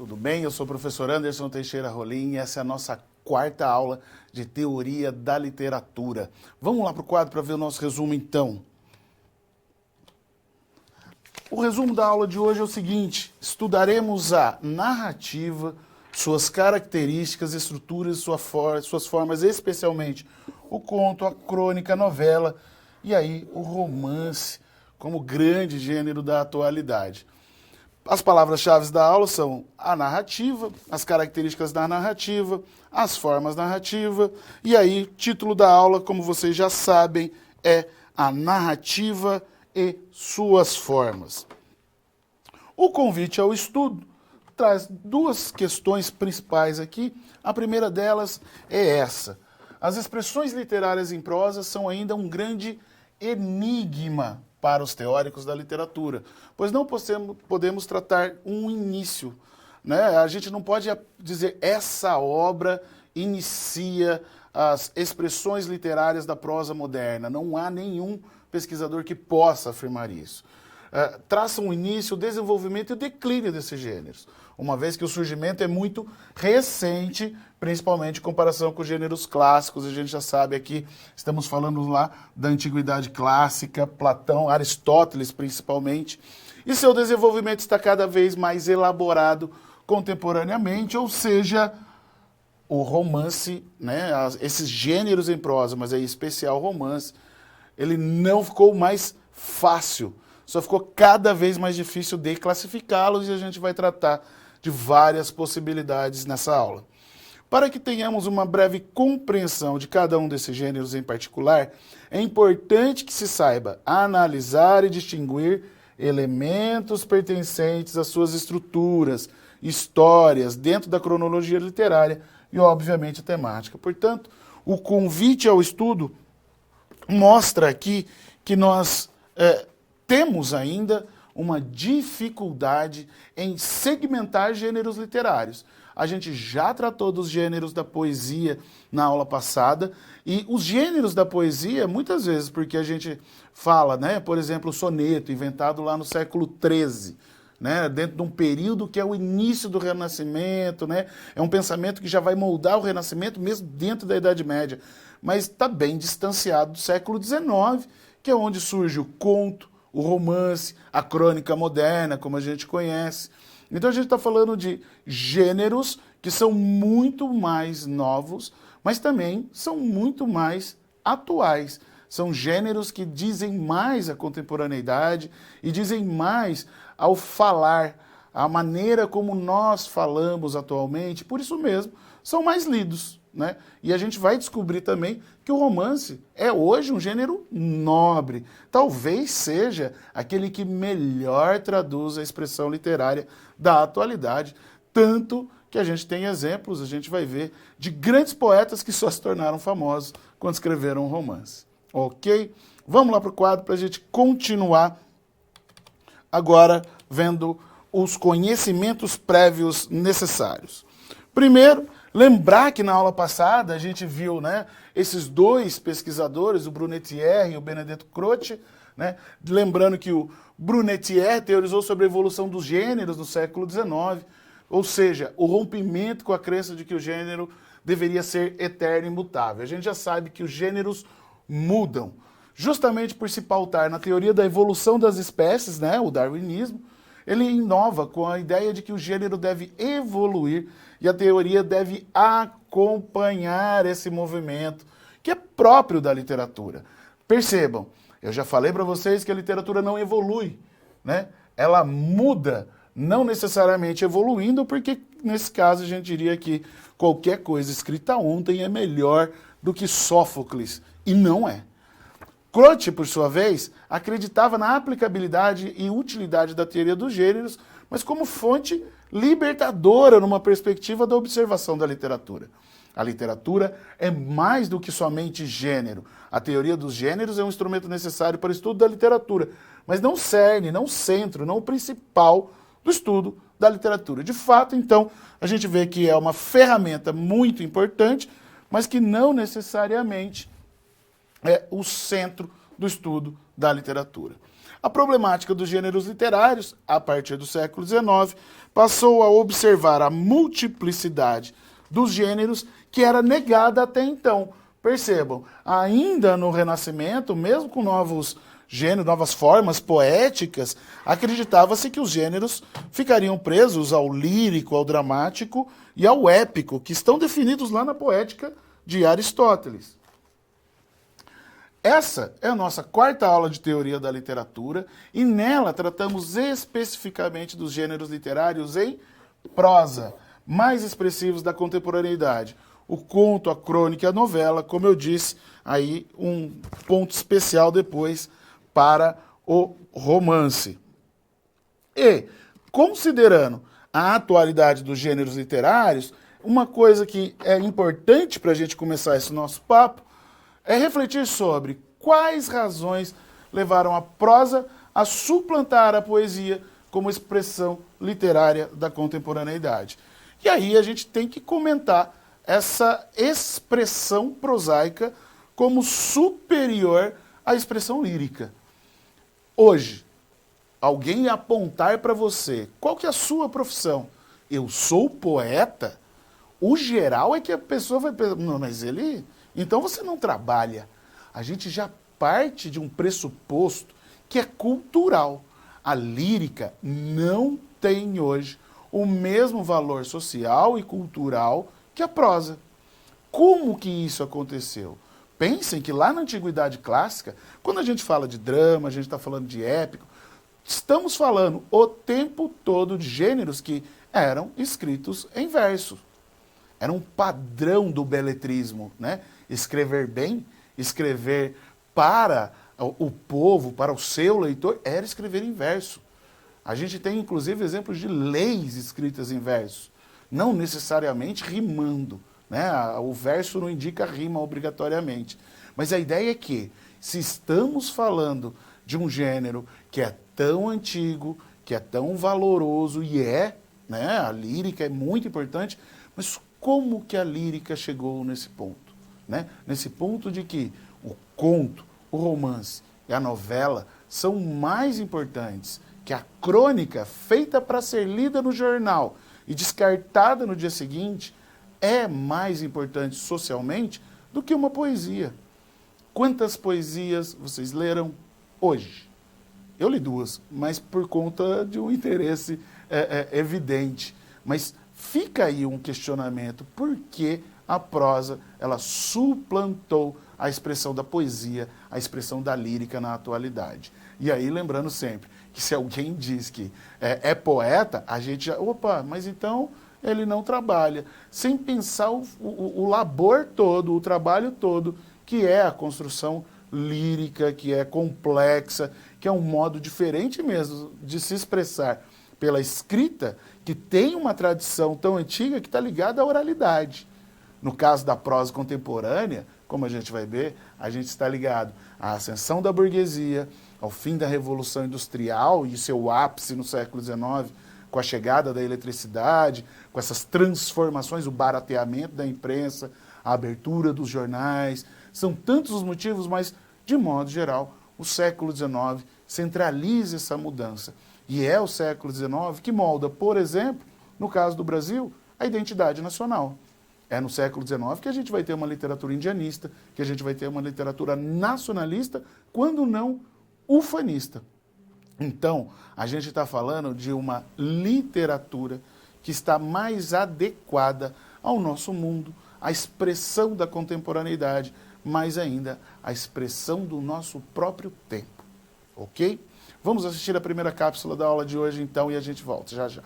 Tudo bem? Eu sou o professor Anderson Teixeira Rolim e essa é a nossa quarta aula de Teoria da Literatura. Vamos lá para o quadro para ver o nosso resumo, então. O resumo da aula de hoje é o seguinte: estudaremos a narrativa, suas características, estruturas, suas formas, especialmente o conto, a crônica, a novela e aí o romance como grande gênero da atualidade. As palavras-chave da aula são a narrativa, as características da narrativa, as formas narrativas, e aí o título da aula, como vocês já sabem, é a narrativa e suas formas. O convite ao estudo traz duas questões principais aqui. A primeira delas é essa: as expressões literárias em prosa são ainda um grande enigma para os teóricos da literatura, pois não podemos tratar um início, né? A gente não pode dizer essa obra inicia as expressões literárias da prosa moderna. Não há nenhum pesquisador que possa afirmar isso. Traça um início, o desenvolvimento e o declínio desses gêneros, uma vez que o surgimento é muito recente, principalmente em comparação com os gêneros clássicos. A gente já sabe aqui, estamos falando lá da Antiguidade Clássica, Platão, Aristóteles principalmente, e seu desenvolvimento está cada vez mais elaborado contemporaneamente, ou seja, o romance, né, esses gêneros em prosa, mas aí em especial o romance, ele não ficou mais fácil, só ficou cada vez mais difícil de classificá-los, e a gente vai tratar de várias possibilidades nessa aula. Para que tenhamos uma breve compreensão de cada um desses gêneros em particular, é importante que se saiba analisar e distinguir elementos pertencentes às suas estruturas, histórias, dentro da cronologia literária e, obviamente, temática. Portanto, o convite ao estudo mostra aqui que nós temos ainda uma dificuldade em segmentar gêneros literários. A gente já tratou dos gêneros da poesia na aula passada, e os gêneros da poesia, muitas vezes, porque a gente fala, né, por exemplo, o soneto, inventado lá no século XIII, né, dentro de um período que é o início do Renascimento, né, é um pensamento que já vai moldar o Renascimento mesmo dentro da Idade Média, mas está bem distanciado do século XIX, que é onde surge o conto, o romance, a crônica moderna, como a gente conhece. Então a gente está falando de gêneros que são muito mais novos, mas também são muito mais atuais. São gêneros que dizem mais a contemporaneidade e dizem mais ao falar, a maneira como nós falamos atualmente, por isso mesmo, são mais lidos, né? E a gente vai descobrir também que o romance é hoje um gênero nobre. Talvez seja aquele que melhor traduz a expressão literária da atualidade. Tanto que a gente tem exemplos, a gente vai ver, de grandes poetas que só se tornaram famosos quando escreveram um romance. Ok? Vamos lá para o quadro para a gente continuar agora vendo os conhecimentos prévios necessários. Primeiro, lembrar que na aula passada a gente viu, né, esses dois pesquisadores, o Brunetière e o Benedetto Croce, né, lembrando que o Brunetière teorizou sobre a evolução dos gêneros no século XIX, ou seja, o rompimento com a crença de que o gênero deveria ser eterno e imutável. A gente já sabe que os gêneros mudam, justamente por se pautar na teoria da evolução das espécies, né, o darwinismo. Ele inova com a ideia de que o gênero deve evoluir e a teoria deve acompanhar esse movimento, que é próprio da literatura. Percebam, eu já falei para vocês que a literatura não evolui, né? Ela muda, não necessariamente evoluindo, porque nesse caso a gente diria que qualquer coisa escrita ontem é melhor do que Sófocles, e não é. Croce, por sua vez, acreditava na aplicabilidade e utilidade da teoria dos gêneros, mas como fonte libertadora numa perspectiva da observação da literatura. A literatura é mais do que somente gênero. A teoria dos gêneros é um instrumento necessário para o estudo da literatura, mas não cerne, não centro, não o principal do estudo da literatura. De fato, então, a gente vê que é uma ferramenta muito importante, mas que não necessariamente é o centro do estudo da literatura. A problemática dos gêneros literários, a partir do século XIX, passou a observar a multiplicidade dos gêneros que era negada até então. Percebam, ainda no Renascimento, mesmo com novos gêneros, novas formas poéticas, acreditava-se que os gêneros ficariam presos ao lírico, ao dramático e ao épico, que estão definidos lá na poética de Aristóteles. Essa é a nossa quarta aula de teoria da literatura e nela tratamos especificamente dos gêneros literários em prosa, mais expressivos da contemporaneidade. O conto, a crônica e a novela, como eu disse, aí um ponto especial depois para o romance. E, considerando a atualidade dos gêneros literários, uma coisa que é importante para a gente começar esse nosso papo é refletir sobre quais razões levaram a prosa a suplantar a poesia como expressão literária da contemporaneidade. E aí a gente tem que comentar essa expressão prosaica como superior à expressão lírica. Hoje, alguém apontar para você qual que é a sua profissão? Eu sou poeta? O geral é que a pessoa vai pensar, não, mas ele... Então você não trabalha. A gente já parte de um pressuposto que é cultural. A lírica não tem hoje o mesmo valor social e cultural que a prosa. Como que isso aconteceu? Pensem que lá na Antiguidade Clássica, quando a gente fala de drama, a gente está falando de épico, estamos falando o tempo todo de gêneros que eram escritos em verso. Era um padrão do beletrismo, né? Escrever bem, escrever para o povo, para o seu leitor, era escrever em verso. A gente tem, inclusive, exemplos de leis escritas em verso, não necessariamente rimando, né? O verso não indica rima obrigatoriamente. Mas a ideia é que, se estamos falando de um gênero que é tão antigo, que é tão valoroso, e né? A lírica é muito importante, mas como que a lírica chegou nesse ponto? Né? Nesse ponto de que o conto, o romance e a novela são mais importantes que a crônica feita para ser lida no jornal e descartada no dia seguinte é mais importante socialmente do que uma poesia. Quantas poesias vocês leram hoje? Eu li 2, mas por conta de um interesse evidente. Mas fica aí um questionamento, por que a prosa ela suplantou a expressão da poesia, a expressão da lírica na atualidade? E aí, lembrando sempre, que se alguém diz que é poeta, a gente já, opa, mas então ele não trabalha, sem pensar o labor todo, o trabalho todo, que é a construção lírica, que é complexa, que é um modo diferente mesmo de se expressar pela escrita, que tem uma tradição tão antiga que está ligada à oralidade. No caso da prosa contemporânea, como a gente vai ver, a gente está ligado à ascensão da burguesia, ao fim da Revolução Industrial e seu ápice no século XIX, com a chegada da eletricidade, com essas transformações, o barateamento da imprensa, a abertura dos jornais. São tantos os motivos, mas, de modo geral, o século XIX centraliza essa mudança. E é o século XIX que molda, por exemplo, no caso do Brasil, a identidade nacional. É no século XIX que a gente vai ter uma literatura indianista, que a gente vai ter uma literatura nacionalista, quando não ufanista. Então, a gente está falando de uma literatura que está mais adequada ao nosso mundo, à expressão da contemporaneidade, mais ainda à expressão do nosso próprio tempo. Ok? Vamos assistir a primeira cápsula da aula de hoje, então, e a gente volta já já.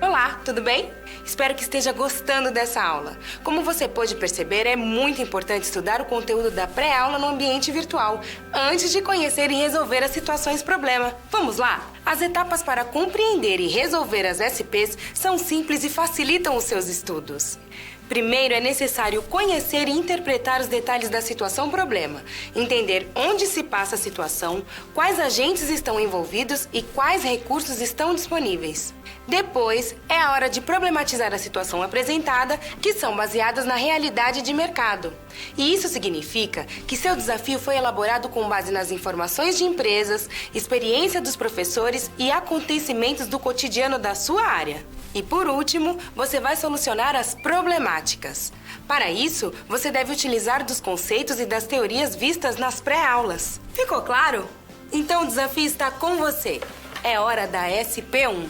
Olá, tudo bem? Espero que esteja gostando dessa aula. Como você pôde perceber, é muito importante estudar o conteúdo da pré-aula no ambiente virtual, antes de conhecer e resolver as situações problema. Vamos lá? As etapas para compreender e resolver as SPs são simples e facilitam os seus estudos. Primeiro, é necessário conhecer e interpretar os detalhes da situação-problema, entender onde se passa a situação, quais agentes estão envolvidos e quais recursos estão disponíveis. Depois, é a hora de problematizar a situação apresentada, que são baseadas na realidade de mercado. E isso significa que seu desafio foi elaborado com base nas informações de empresas, experiência dos professores e acontecimentos do cotidiano da sua área. E por último, você vai solucionar as problemáticas. Para isso, você deve utilizar dos conceitos e das teorias vistas nas pré-aulas. Ficou claro? Então o desafio está com você. É hora da SP1.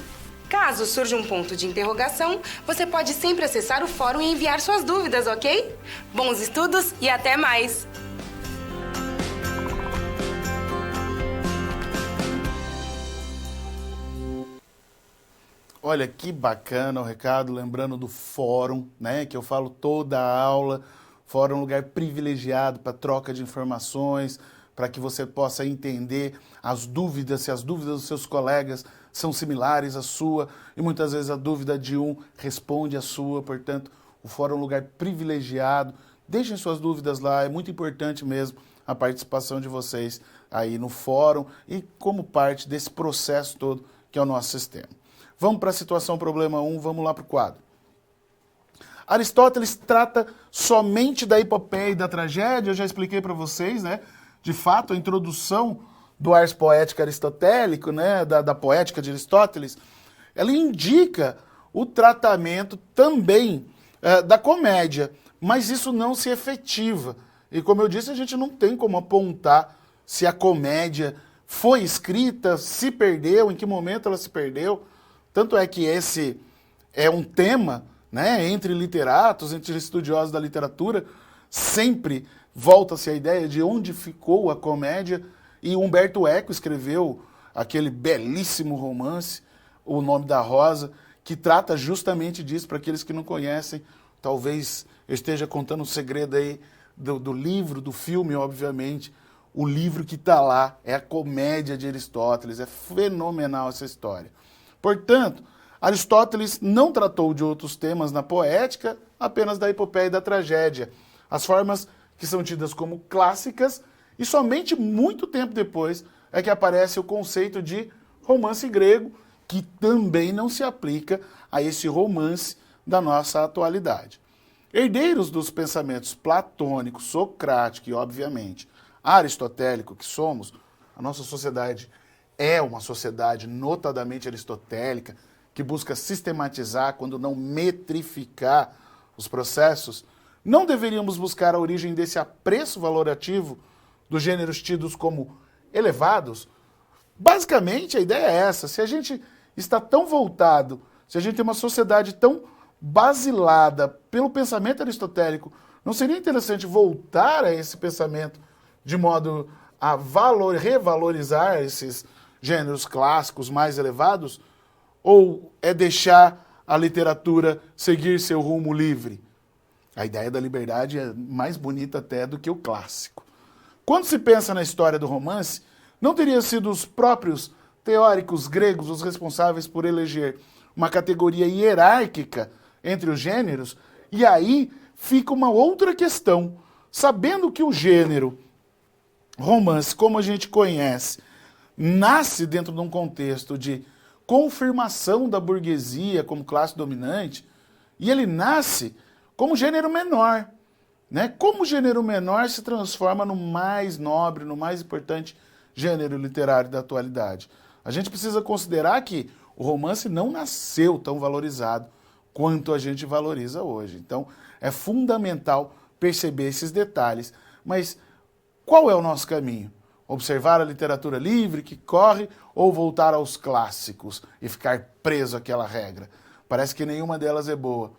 Caso surja um ponto de interrogação, você pode sempre acessar o fórum e enviar suas dúvidas, ok? Bons estudos e até mais! Olha que bacana o recado, lembrando do fórum, né, que eu falo toda a aula. Fórum é um lugar privilegiado para troca de informações, para que você possa entender as dúvidas, se as dúvidas dos seus colegas são similares à sua, e muitas vezes a dúvida de um responde à sua. Portanto, o fórum é um lugar privilegiado. Deixem suas dúvidas lá, é muito importante mesmo a participação de vocês aí no fórum e como parte desse processo todo que é o nosso sistema. Vamos para a situação problema 1, vamos lá para o quadro. Aristóteles trata somente da epopeia e da tragédia, eu já expliquei para vocês, né? De fato, a introdução do ars poética aristotélico, né? Da poética de Aristóteles, ela indica o tratamento também da comédia, mas isso não se efetiva. E como eu disse, a gente não tem como apontar se a comédia foi escrita, se perdeu, em que momento ela se perdeu. Tanto é que esse é um tema, né, entre literatos, entre estudiosos da literatura, sempre volta-se a ideia de onde ficou a comédia, e Humberto Eco escreveu aquele belíssimo romance, O Nome da Rosa, que trata justamente disso. Para aqueles que não conhecem, talvez eu esteja contando um segredo aí do livro, do filme, obviamente. O livro que está lá é a Comédia de Aristóteles, é fenomenal essa história. Portanto, Aristóteles não tratou de outros temas na poética, apenas da epopeia e da tragédia, as formas que são tidas como clássicas, e somente muito tempo depois é que aparece o conceito de romance grego, que também não se aplica a esse romance da nossa atualidade. Herdeiros dos pensamentos platônico, socrático e, obviamente, aristotélico que somos, a nossa sociedade é uma sociedade notadamente aristotélica, que busca sistematizar, quando não metrificar, os processos. Não deveríamos buscar a origem desse apreço valorativo dos gêneros tidos como elevados? Basicamente, a ideia é essa. Se a gente está tão voltado, se a gente tem uma sociedade tão basilada pelo pensamento aristotélico, não seria interessante voltar a esse pensamento de modo a revalorizar esses gêneros clássicos mais elevados? Ou é deixar a literatura seguir seu rumo livre? A ideia da liberdade é mais bonita até do que o clássico. Quando se pensa na história do romance, não teriam sido os próprios teóricos gregos os responsáveis por eleger uma categoria hierárquica entre os gêneros? E aí fica uma outra questão. Sabendo que o gênero romance, como a gente conhece, nasce dentro de um contexto de confirmação da burguesia como classe dominante, e ele nasce como gênero menor, né? Como o gênero menor se transforma no mais nobre, no mais importante gênero literário da atualidade. A gente precisa considerar que o romance não nasceu tão valorizado quanto a gente valoriza hoje. Então, é fundamental perceber esses detalhes. Mas qual é o nosso caminho? Observar a literatura livre que corre ou voltar aos clássicos e ficar preso àquela regra? Parece que nenhuma delas é boa,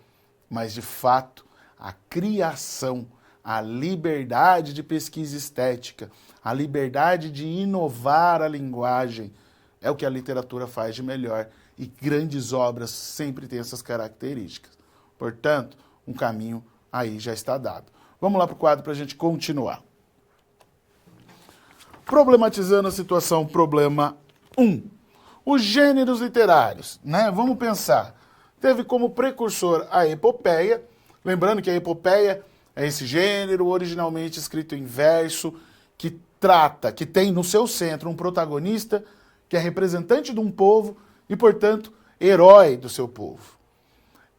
mas de fato a criação, a liberdade de pesquisa estética, a liberdade de inovar a linguagem é o que a literatura faz de melhor, e grandes obras sempre têm essas características. Portanto, um caminho aí já está dado. Vamos lá para o quadro para a gente continuar. Problematizando a situação, problema 1. Os gêneros literários, né? Vamos pensar. Teve como precursor a epopeia. Lembrando que a epopeia é esse gênero originalmente escrito em verso, que tem no seu centro um protagonista que é representante de um povo e, portanto, herói do seu povo.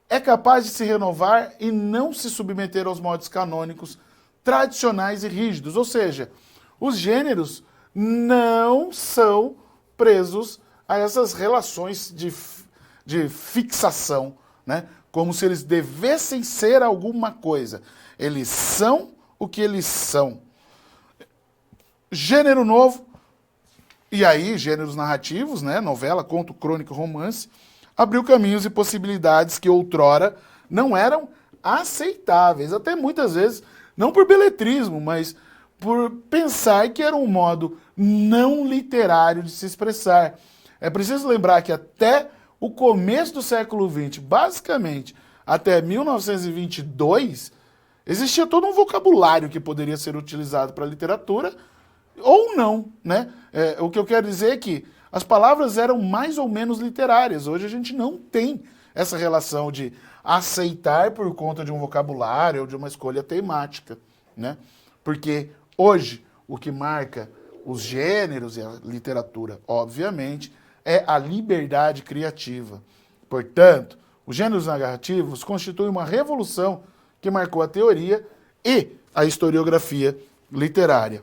É capaz de se renovar e não se submeter aos moldes canônicos tradicionais e rígidos. Ou seja, os gêneros não são presos a essas relações de fixação, né? Como se eles devessem ser alguma coisa. Eles são o que eles são. Gênero novo, e aí gêneros narrativos, né? Novela, conto, crônica, romance, abriu caminhos e possibilidades que outrora não eram aceitáveis, até muitas vezes, não por beletrismo, mas por pensar que era um modo não literário de se expressar. É preciso lembrar que até o começo do século XX, basicamente até 1922, existia todo um vocabulário que poderia ser utilizado para a literatura ou não, né? O que eu quero dizer é que as palavras eram mais ou menos literárias. Hoje a gente não tem essa relação de aceitar por conta de um vocabulário ou de uma escolha temática, né? Porque hoje o que marca os gêneros e a literatura, obviamente, é a liberdade criativa. Portanto, os gêneros narrativos constituem uma revolução que marcou a teoria e a historiografia literária.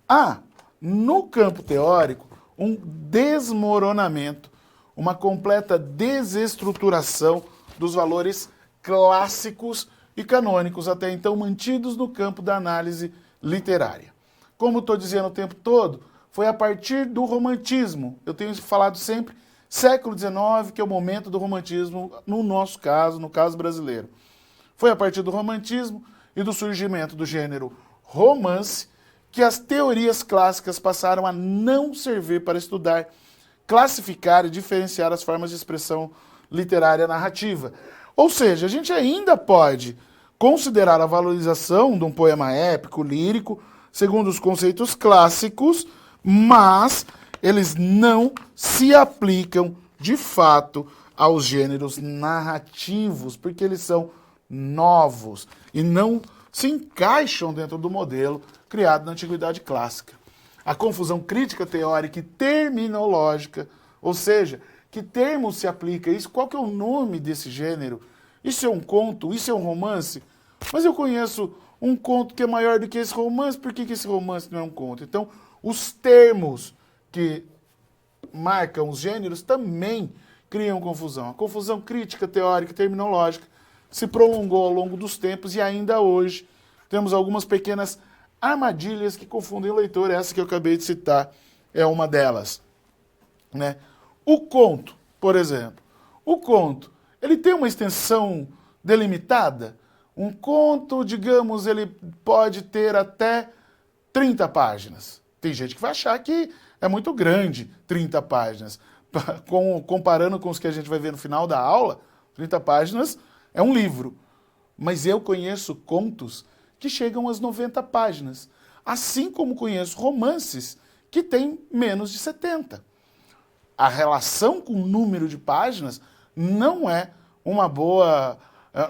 Há, no campo teórico, um desmoronamento, uma completa desestruturação dos valores clássicos e canônicos até então mantidos no campo da análise literária. Como estou dizendo o tempo todo, foi a partir do romantismo, eu tenho falado sempre, século XIX, que é o momento do romantismo no nosso caso, no caso brasileiro. Foi a partir do romantismo e do surgimento do gênero romance que as teorias clássicas passaram a não servir para estudar, classificar e diferenciar as formas de expressão literária narrativa. Ou seja, a gente ainda pode considerar a valorização de um poema épico, lírico, segundo os conceitos clássicos, mas eles não se aplicam, de fato, aos gêneros narrativos, porque eles são novos e não se encaixam dentro do modelo criado na Antiguidade Clássica. A confusão crítica, teórica e terminológica, ou seja, que termo se aplica a isso, qual que é o nome desse gênero? Isso é um conto? Isso é um romance? Mas eu conheço um conto que é maior do que esse romance, por que esse romance não é um conto? Então, os termos que marcam os gêneros também criam confusão. A confusão crítica, teórica e terminológica se prolongou ao longo dos tempos e ainda hoje temos algumas pequenas armadilhas que confundem o leitor. Essa que eu acabei de citar é uma delas, né? O conto, por exemplo. O conto, ele tem uma extensão delimitada. Um conto, digamos, ele pode ter até 30 páginas. Tem gente que vai achar que é muito grande 30 páginas. Comparando com os que a gente vai ver no final da aula, 30 páginas é um livro. Mas eu conheço contos que chegam às 90 páginas. Assim como conheço romances que têm menos de 70. A relação com o número de páginas não é uma boa,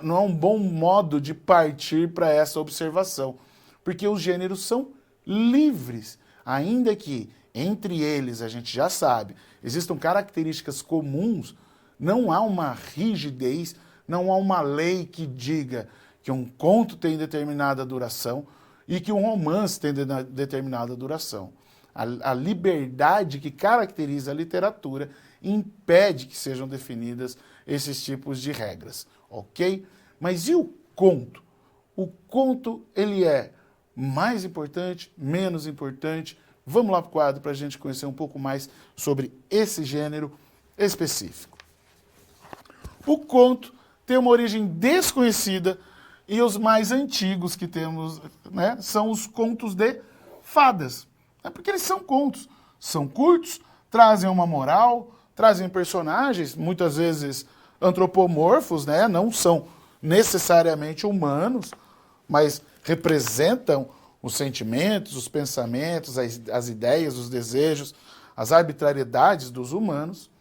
não é um bom modo de partir para essa observação. Porque os gêneros são livres. Ainda que entre eles, a gente já sabe, existam características comuns, não há uma rigidez, não há uma lei que diga que um conto tem determinada duração e que um romance tem determinada duração. A liberdade que caracteriza a literatura impede que sejam definidas esses tipos de regras, ok? Mas e o conto? O conto, ele é mais importante, menos importante? Vamos lá para o quadro para a gente conhecer um pouco mais sobre esse gênero específico. O conto tem uma origem desconhecida e os mais antigos que temos, né, são os contos de fadas. Porque eles são contos, são curtos, trazem uma moral, trazem personagens, muitas vezes antropomorfos, né, não são necessariamente humanos, mas representam os sentimentos, os pensamentos, as ideias, os desejos, as arbitrariedades dos humanos.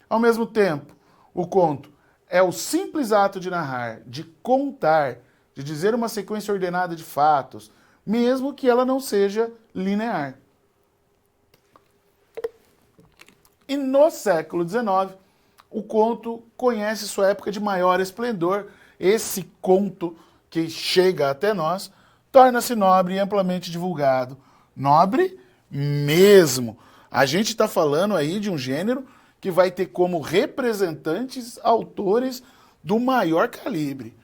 Ao mesmo tempo, o conto é o simples ato de narrar, de contar, de dizer uma sequência ordenada de fatos, mesmo que ela não seja linear. E no século XIX, o conto conhece sua época de maior esplendor. Esse conto que chega até nós torna-se nobre e amplamente divulgado. Nobre mesmo. A gente está falando aí de um gênero que vai ter como representantes autores do maior calibre.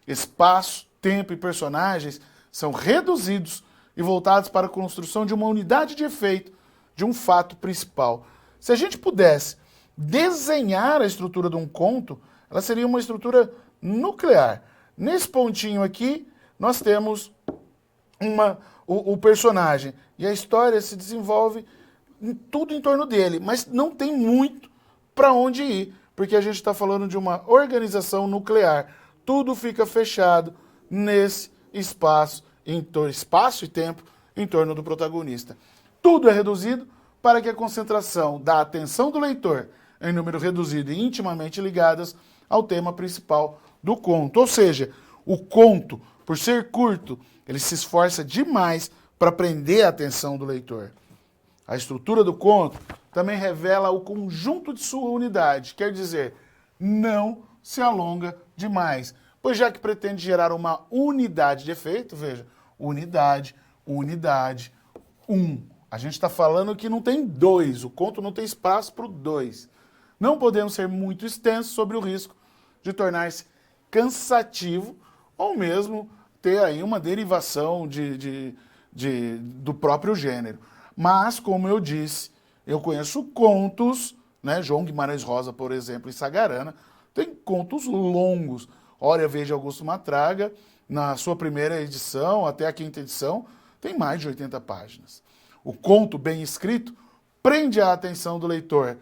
Espaço, tempo e personagens são reduzidos e voltados para a construção de uma unidade de efeito, de um fato principal. Se a gente pudesse desenhar a estrutura de um conto, ela seria uma estrutura nuclear. Nesse pontinho aqui, nós temos o personagem. E a história se desenvolve tudo em torno dele, mas não tem muito para onde ir, porque a gente está falando de uma organização nuclear. Tudo fica fechado nesse espaço e tempo em torno do protagonista. Tudo é reduzido para que a concentração da atenção do leitor em número reduzido e intimamente ligadas ao tema principal do conto. Ou seja, o conto, por ser curto, ele se esforça demais para prender a atenção do leitor. A estrutura do conto também revela o conjunto de sua unidade, quer dizer, não se alonga demais, pois já que pretende gerar uma unidade de efeito, veja, unidade, A gente está falando que não tem dois, o conto não tem espaço para o dois. Não podemos ser muito extensos sobre o risco de tornar-se cansativo ou mesmo ter aí uma derivação do próprio gênero. Mas, como eu disse, eu conheço contos, né? João Guimarães Rosa, por exemplo, em Sagarana, tem contos longos. Olha, veja Augusto Matraga, na sua primeira edição, até a quinta edição, tem mais de 80 páginas. O conto bem escrito prende a atenção do leitor.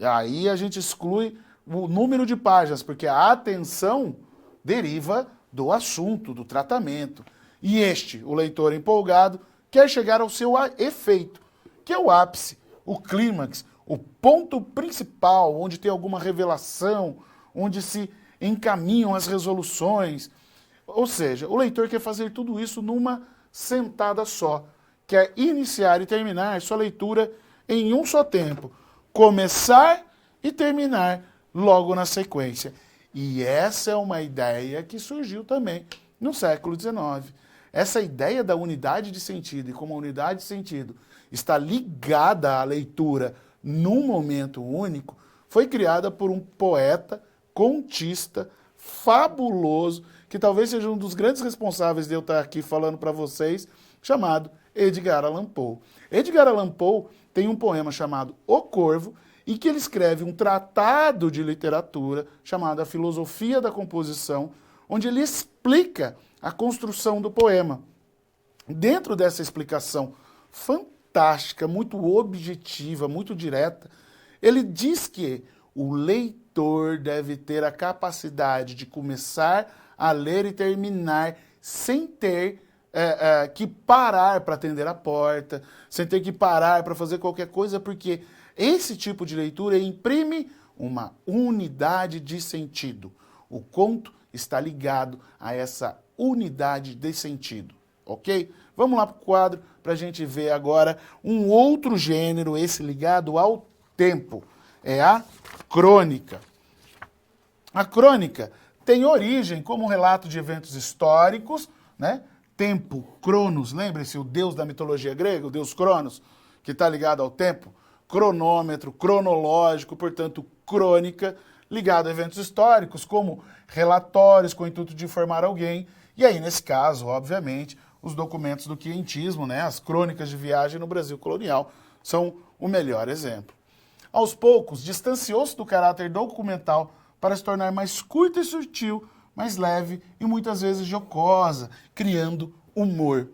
Aí a gente exclui o número de páginas, porque a atenção deriva do assunto, do tratamento. E o leitor empolgado, quer chegar ao seu efeito, que é o ápice, o clímax, o ponto principal, onde tem alguma revelação, onde se encaminham as resoluções. Ou seja, o leitor quer fazer tudo isso numa sentada só. Quer iniciar e terminar sua leitura em um só tempo. Começar e terminar logo na sequência. E essa é uma ideia que surgiu também no século XIX. Essa ideia da unidade de sentido, e como a unidade de sentido está ligada à leitura num momento único, foi criada por um poeta, contista, fabuloso, que talvez seja um dos grandes responsáveis de eu estar aqui falando para vocês, chamado Edgar Allan Poe. Edgar Allan Poe tem um poema chamado O Corvo, em que ele escreve um tratado de literatura chamado A Filosofia da Composição, onde ele explica a construção do poema. Dentro dessa explicação fantástica, muito objetiva, muito direta, ele diz que o leitor deve ter a capacidade de começar a ler e terminar sem ter que parar para atender a porta, sem ter que parar para fazer qualquer coisa, porque esse tipo de leitura imprime uma unidade de sentido. O conto está ligado a essa unidade de sentido, ok? Vamos lá para o quadro para a gente ver agora um outro gênero, esse ligado ao tempo. É a crônica. A crônica tem origem como um relato de eventos históricos, né? Tempo, Cronos, lembre-se, o deus da mitologia grega, o deus Cronos, que está ligado ao tempo, cronômetro, cronológico, portanto, crônica, ligado a eventos históricos, como relatórios com o intuito de informar alguém, e aí, nesse caso, obviamente, os documentos do quientismo, né, as crônicas de viagem no Brasil colonial, são o melhor exemplo. Aos poucos, distanciou-se do caráter documental para se tornar mais curta e sutil, mais leve e muitas vezes jocosa, criando humor.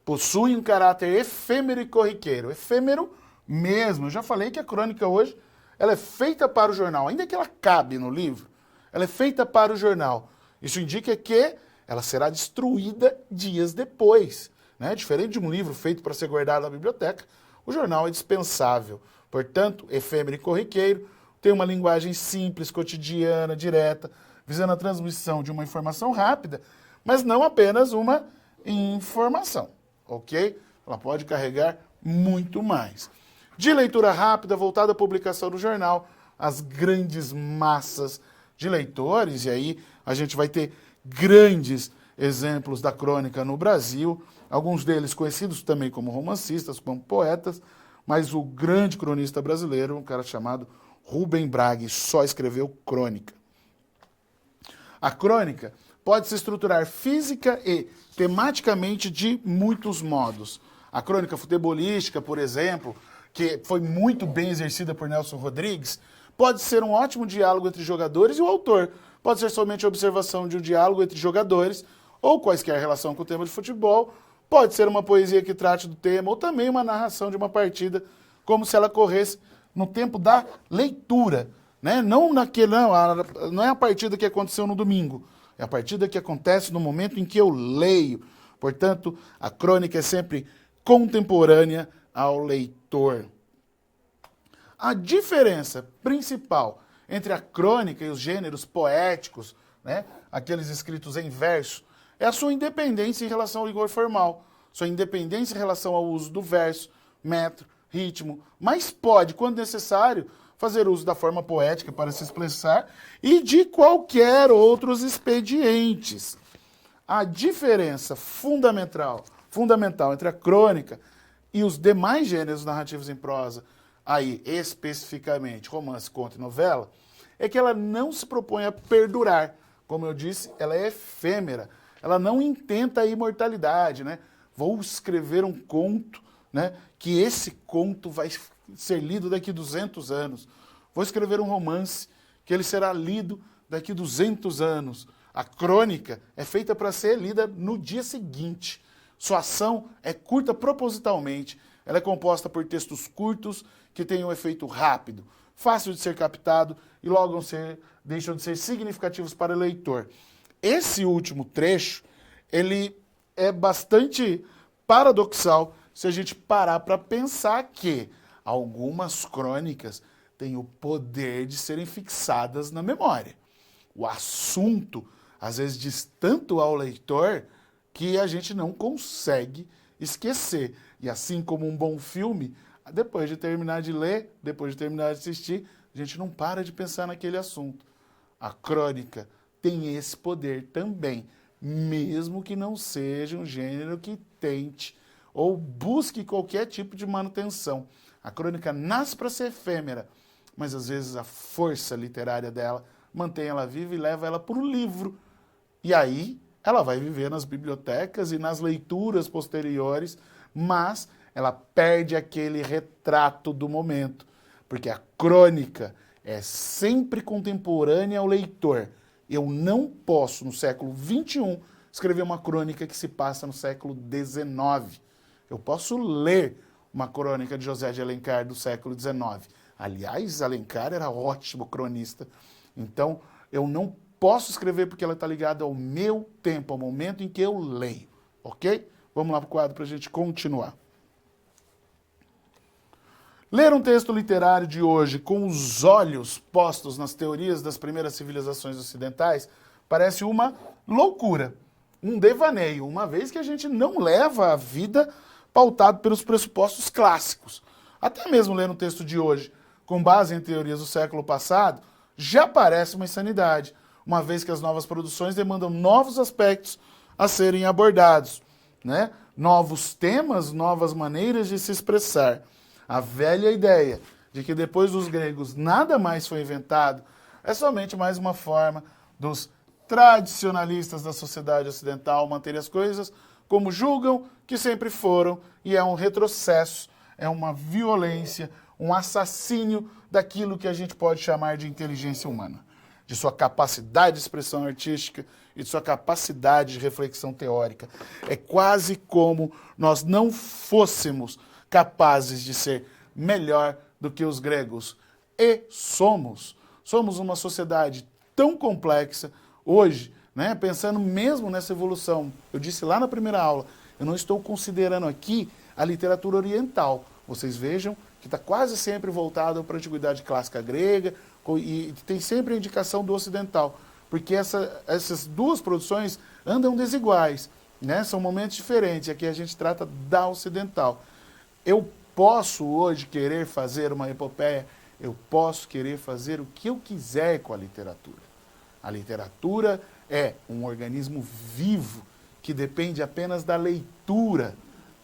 Possui um caráter efêmero e corriqueiro. Efêmero mesmo. Eu já falei que a crônica hoje ela é feita para o jornal, ainda que ela cabe no livro, ela é feita para o jornal. Isso indica que ela será destruída dias depois, né? Diferente de um livro feito para ser guardado na biblioteca, o jornal é dispensável. Portanto, efêmero e corriqueiro, tem uma linguagem simples, cotidiana, direta, visando a transmissão de uma informação rápida, mas não apenas uma informação, ok? Ela pode carregar muito mais. De leitura rápida, voltada à publicação no jornal, as grandes massas de leitores, e aí a gente vai ter grandes exemplos da crônica no Brasil, alguns deles conhecidos também como romancistas, como poetas, mas o grande cronista brasileiro, um cara chamado Rubem Braga, só escreveu crônica. A crônica pode se estruturar física e tematicamente de muitos modos. A crônica futebolística, por exemplo, que foi muito bem exercida por Nelson Rodrigues, pode ser um ótimo diálogo entre jogadores e o autor. Pode ser somente a observação de um diálogo entre jogadores ou quaisquer relação com o tema de futebol. Pode ser uma poesia que trate do tema ou também uma narração de uma partida, como se ela corresse no tempo da leitura. Né? Não é a partida que aconteceu no domingo, é a partida que acontece no momento em que eu leio. Portanto, a crônica é sempre contemporânea ao leitor. A diferença principal entre a crônica e os gêneros poéticos, né, aqueles escritos em verso, é a sua independência em relação ao rigor formal, sua independência em relação ao uso do verso, metro, ritmo, mas pode, quando necessário, fazer uso da forma poética para se expressar e de qualquer outros expedientes. A diferença fundamental entre a crônica e os demais gêneros narrativos em prosa, aí especificamente romance, conto e novela, é que ela não se propõe a perdurar. Como eu disse, ela é efêmera. Ela não intenta a imortalidade, né? Vou escrever um conto, né? Que esse conto vai ser lido daqui 200 anos. Vou escrever um romance que ele será lido daqui 200 anos. A crônica é feita para ser lida no dia seguinte. Sua ação é curta propositalmente. Ela é composta por textos curtos que têm um efeito rápido, fácil de ser captado e logo deixam de ser significativos para o leitor. Esse último trecho, ele é bastante paradoxal se a gente parar para pensar que algumas crônicas têm o poder de serem fixadas na memória. O assunto, às vezes, diz tanto ao leitor que a gente não consegue esquecer. E assim como um bom filme, depois de terminar de ler, depois de terminar de assistir, a gente não para de pensar naquele assunto. A crônica tem esse poder também, mesmo que não seja um gênero que tente ou busque qualquer tipo de manutenção. A crônica nasce para ser efêmera, mas às vezes a força literária dela mantém ela viva e leva ela para o livro. E aí ela vai viver nas bibliotecas e nas leituras posteriores, mas ela perde aquele retrato do momento, porque a crônica é sempre contemporânea ao leitor. Eu não posso, no século XXI, escrever uma crônica que se passa no século XIX. Eu posso ler uma crônica de José de Alencar do século XIX. Aliás, Alencar era ótimo cronista. Então, eu não posso escrever porque ela está ligada ao meu tempo, ao momento em que eu leio. Ok? Vamos lá para o quadro para a gente continuar. Ler um texto literário de hoje com os olhos postos nas teorias das primeiras civilizações ocidentais parece uma loucura, um devaneio, uma vez que a gente não leva a vida pautado pelos pressupostos clássicos. Até mesmo ler um texto de hoje com base em teorias do século passado já parece uma insanidade, uma vez que as novas produções demandam novos aspectos a serem abordados, né? Novos temas, novas maneiras de se expressar. A velha ideia de que depois dos gregos nada mais foi inventado é somente mais uma forma dos tradicionalistas da sociedade ocidental manterem as coisas como julgam que sempre foram, e é um retrocesso, é uma violência, um assassínio daquilo que a gente pode chamar de inteligência humana, de sua capacidade de expressão artística e de sua capacidade de reflexão teórica. É quase como nós não fôssemos capazes de ser melhor do que os gregos. E somos. Somos uma sociedade tão complexa hoje, né, pensando mesmo nessa evolução. Eu disse lá na primeira aula, eu não estou considerando aqui a literatura oriental. Vocês vejam que está quase sempre voltado para a antiguidade clássica grega e tem sempre a indicação do ocidental, porque essas duas produções andam desiguais, né? São momentos diferentes. Aqui a gente trata da ocidental. Eu posso hoje querer fazer uma epopeia, eu posso querer fazer o que eu quiser com a literatura. A literatura é um organismo vivo que depende apenas da leitura,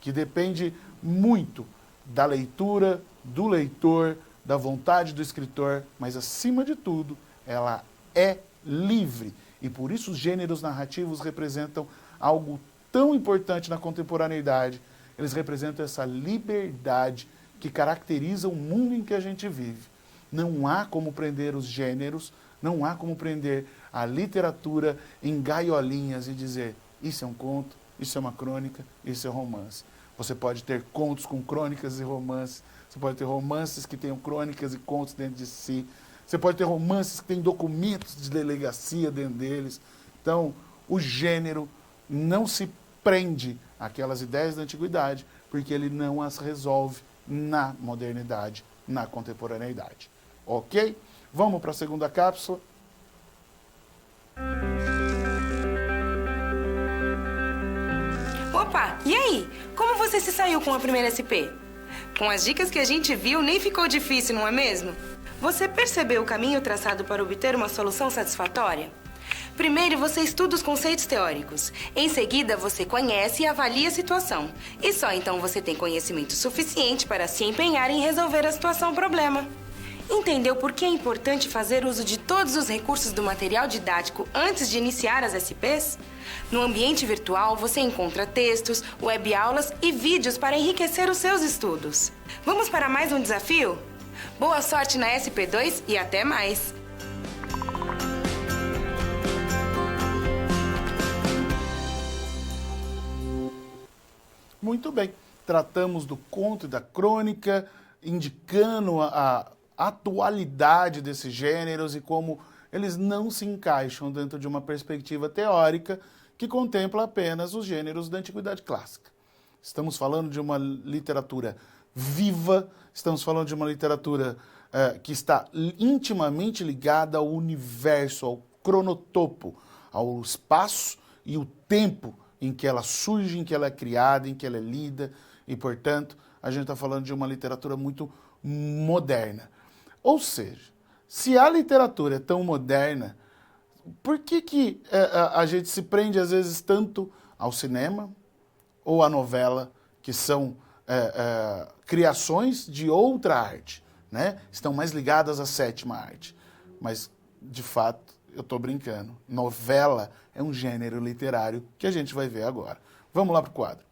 que depende muito da leitura, do leitor, da vontade do escritor, mas acima de tudo, ela é livre. E por isso os gêneros narrativos representam algo tão importante na contemporaneidade. Eles representam essa liberdade que caracteriza o mundo em que a gente vive. Não há como prender os gêneros, não há como prender a literatura em gaiolinhas e dizer isso é um conto, isso é uma crônica, isso é um romance. Você pode ter contos com crônicas e romances, você pode ter romances que tenham crônicas e contos dentro de si, você pode ter romances que têm documentos de delegacia dentro deles. Então, o gênero não se prende àquelas ideias da antiguidade, porque ele não as resolve na modernidade, na contemporaneidade. Ok? Vamos para a segunda cápsula. Opa, e aí? Como você se saiu com a primeira SP? Com as dicas que a gente viu, nem ficou difícil, não é mesmo? Você percebeu o caminho traçado para obter uma solução satisfatória? Primeiro, você estuda os conceitos teóricos. Em seguida, você conhece e avalia a situação. E só então você tem conhecimento suficiente para se empenhar em resolver a situação-problema. Entendeu por que é importante fazer uso de todos os recursos do material didático antes de iniciar as SPs? No ambiente virtual, você encontra textos, web-aulas e vídeos para enriquecer os seus estudos. Vamos para mais um desafio? Boa sorte na SP2 e até mais! Muito bem, tratamos do conto e da crônica, indicando a atualidade desses gêneros e como eles não se encaixam dentro de uma perspectiva teórica que contempla apenas os gêneros da Antiguidade Clássica. Estamos falando de uma literatura viva, estamos falando de uma literatura que está intimamente ligada ao universo, ao cronotopo, ao espaço e o tempo em que ela surge, em que ela é criada, em que ela é lida, e, portanto, a gente está falando de uma literatura muito moderna. Ou seja, se a literatura é tão moderna, por que a gente se prende, às vezes, tanto ao cinema ou à novela, que são criações de outra arte, né? Estão mais ligadas à sétima arte. Mas, de fato, eu estou brincando. Novela é um gênero literário que a gente vai ver agora. Vamos lá para o quadro.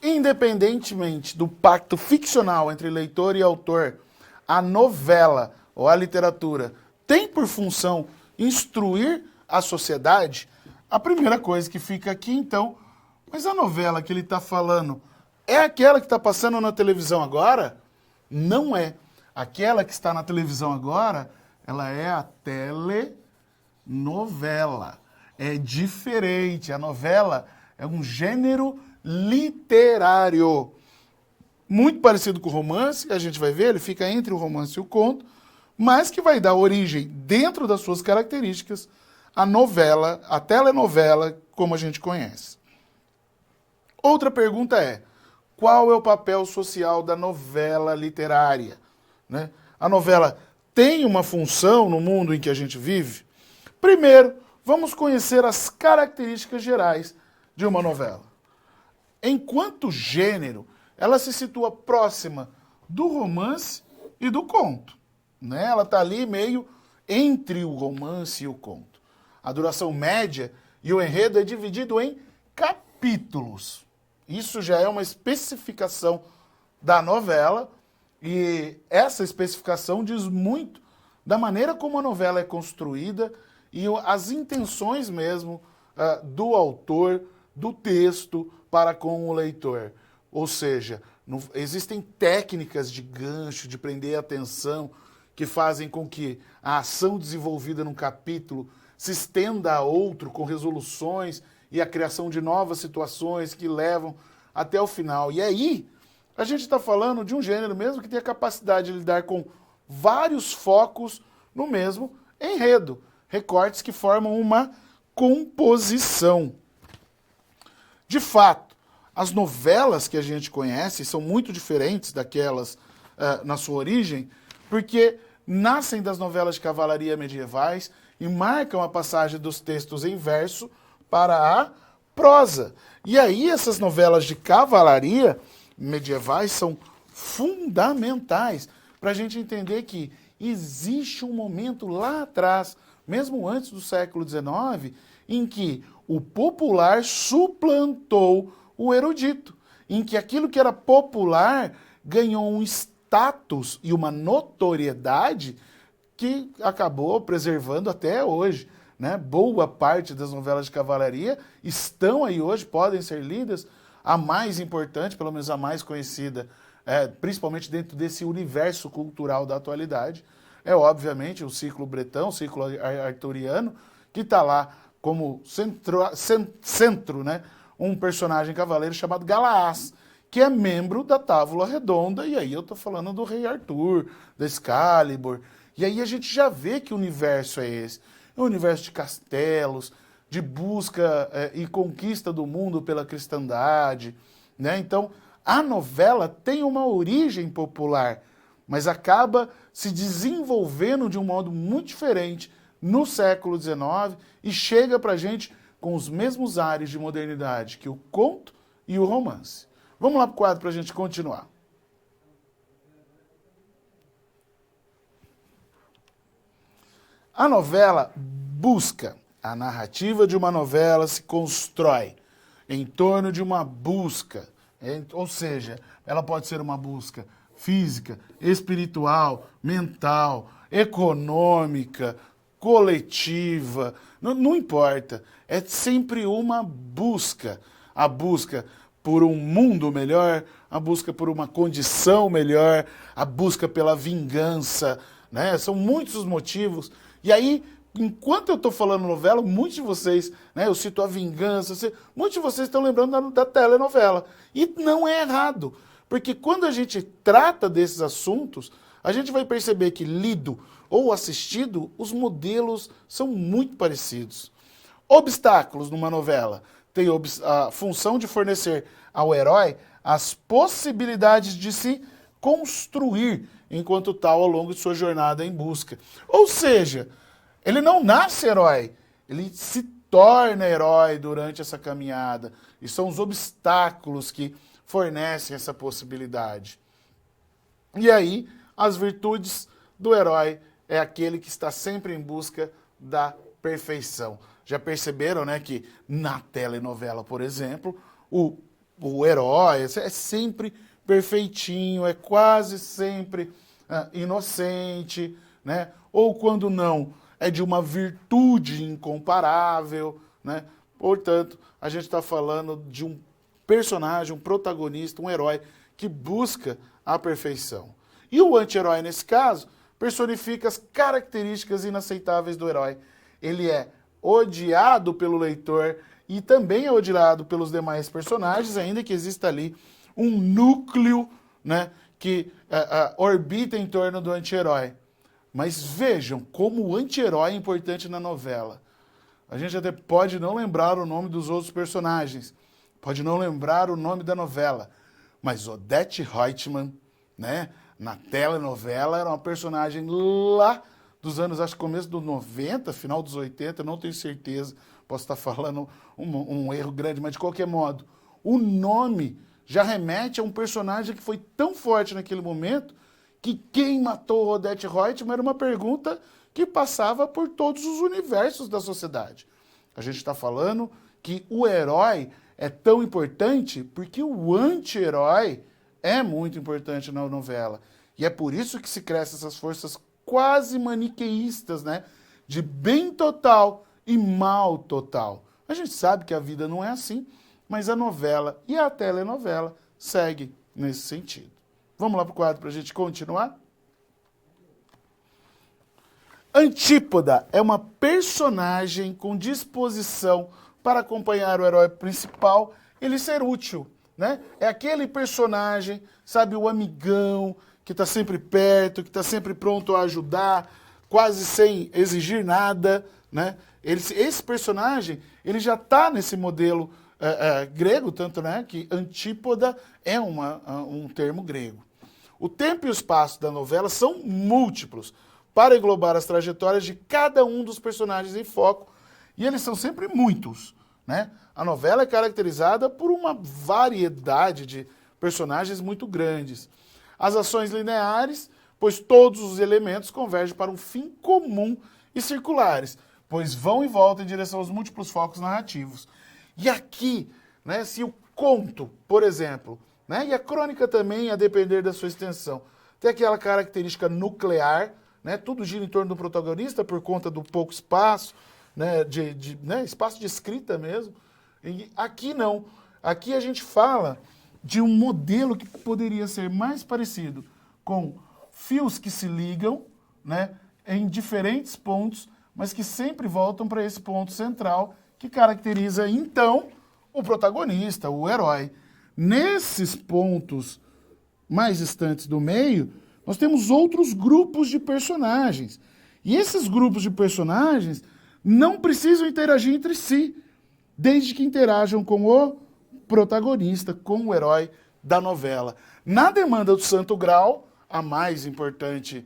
Independentemente do pacto ficcional entre leitor e autor, a novela ou a literatura tem por função instruir a sociedade. A primeira coisa que fica aqui, então, mas a novela que ele está falando é aquela que está passando na televisão agora? Não é. Aquela que está na televisão agora, ela é a telenovela. É diferente. A novela é um gênero literário. Muito parecido com o romance, a gente vai ver, ele fica entre o romance e o conto, mas que vai dar origem, dentro das suas características, à novela, à telenovela, como a gente conhece. Outra pergunta é, qual é o papel social da novela literária? Né? A novela tem uma função no mundo em que a gente vive? Primeiro, vamos conhecer as características gerais de uma novela. Enquanto gênero, ela se situa próxima do romance e do conto. Né? Ela está ali meio entre o romance e o conto. A duração média e o enredo é dividido em capítulos. Isso já é uma especificação da novela e essa especificação diz muito da maneira como a novela é construída e as intenções mesmo do autor, do texto para com o leitor. Ou seja, existem técnicas de gancho, de prender a atenção, que fazem com que a ação desenvolvida num capítulo se estenda a outro com resoluções e a criação de novas situações que levam até o final. E aí, a gente está falando de um gênero mesmo que tem a capacidade de lidar com vários focos no mesmo enredo, recortes que formam uma composição. De fato, as novelas que a gente conhece são muito diferentes daquelas na sua origem, porque nascem das novelas de cavalaria medievais e marcam a passagem dos textos em verso para a prosa. E aí essas novelas de cavalaria medievais são fundamentais para a gente entender que existe um momento lá atrás, mesmo antes do século XIX, em que o popular suplantou o erudito, em que aquilo que era popular ganhou um status e uma notoriedade que acabou preservando até hoje, né? Boa parte das novelas de cavalaria estão aí hoje, podem ser lidas. A mais importante, pelo menos a mais conhecida, principalmente dentro desse universo cultural da atualidade, é obviamente o ciclo bretão, o ciclo arturiano, que está lá como centro, né? Um personagem cavaleiro chamado Galaás, que é membro da Távola Redonda, e aí eu estou falando do rei Arthur, da Excalibur, e aí a gente já vê que universo é esse. É um universo de castelos, de busca e conquista do mundo pela cristandade, né? Então, a novela tem uma origem popular, mas acaba se desenvolvendo de um modo muito diferente no século XIX e chega para a gente com os mesmos ares de modernidade que o conto e o romance. Vamos lá para o quadro para a gente continuar. A novela busca. A narrativa de uma novela se constrói em torno de uma busca. Ou seja, ela pode ser uma busca física, espiritual, mental, econômica, coletiva, não importa. É sempre uma busca. A busca por um mundo melhor, a busca por uma condição melhor, a busca pela vingança, né? São muitos os motivos. E aí, enquanto eu estou falando novela, muitos de vocês, né, eu cito a vingança, muitos de vocês estão lembrando da telenovela. E não é errado, porque quando a gente trata desses assuntos, a gente vai perceber que lido ou assistido, os modelos são muito parecidos. Obstáculos numa novela tem a função de fornecer ao herói as possibilidades de se construir enquanto tal ao longo de sua jornada em busca. Ou seja, ele não nasce herói, ele se torna herói durante essa caminhada. E são os obstáculos que fornecem essa possibilidade. E aí, as virtudes do herói é aquele que está sempre em busca da perfeição. Já perceberam, né, que na telenovela, por exemplo, o herói é sempre perfeitinho, é quase sempre inocente, né? Ou quando não, é de uma virtude incomparável, né? Portanto, a gente está falando de um personagem, um protagonista, um herói que busca a perfeição. E o anti-herói, nesse caso, personifica as características inaceitáveis do herói. Ele é odiado pelo leitor e também é odiado pelos demais personagens, ainda que exista ali um núcleo, né, que orbita em torno do anti-herói. Mas vejam como o anti-herói é importante na novela. A gente até pode não lembrar o nome dos outros personagens, pode não lembrar o nome da novela, mas Odete Roitman, né, na telenovela, era uma personagem lá dos anos, acho que começo dos 90, final dos 80, não tenho certeza, posso estar falando um erro grande, mas de qualquer modo, o nome já remete a um personagem que foi tão forte naquele momento que quem matou Odete Roitman era uma pergunta que passava por todos os universos da sociedade. A gente está falando que o herói é tão importante porque o anti-herói é muito importante na novela. E é por isso que se crescem essas forças quase maniqueístas, né? De bem total e mal total. A gente sabe que a vida não é assim, mas a novela e a telenovela seguem nesse sentido. Vamos lá para o quadro para a gente continuar? Antípoda é uma personagem com disposição para acompanhar o herói principal, ele ser útil, né? É aquele personagem, sabe, o amigão, que está sempre perto, que está sempre pronto a ajudar, quase sem exigir nada, né? Esse personagem, ele já está nesse modelo grego, tanto, né, que antípoda é um termo grego. O tempo e o espaço da novela são múltiplos para englobar as trajetórias de cada um dos personagens em foco, e eles são sempre muitos, né? A novela é caracterizada por uma variedade de personagens muito grandes. As ações lineares, pois todos os elementos convergem para um fim comum, e circulares, pois vão e voltam em direção aos múltiplos focos narrativos. E aqui, né, se o conto, por exemplo, né, e a crônica também, a depender da sua extensão, tem aquela característica nuclear, né, tudo gira em torno do protagonista por conta do pouco espaço, né, espaço de escrita mesmo. E aqui não. Aqui a gente fala de um modelo que poderia ser mais parecido com fios que se ligam, né, em diferentes pontos, mas que sempre voltam para esse ponto central que caracteriza, então, o protagonista, o herói. Nesses pontos mais distantes do meio, nós temos outros grupos de personagens. E esses grupos de personagens não precisam interagir entre si, desde que interajam com o protagonista, com o herói da novela. Na Demanda do Santo Grau, a mais importante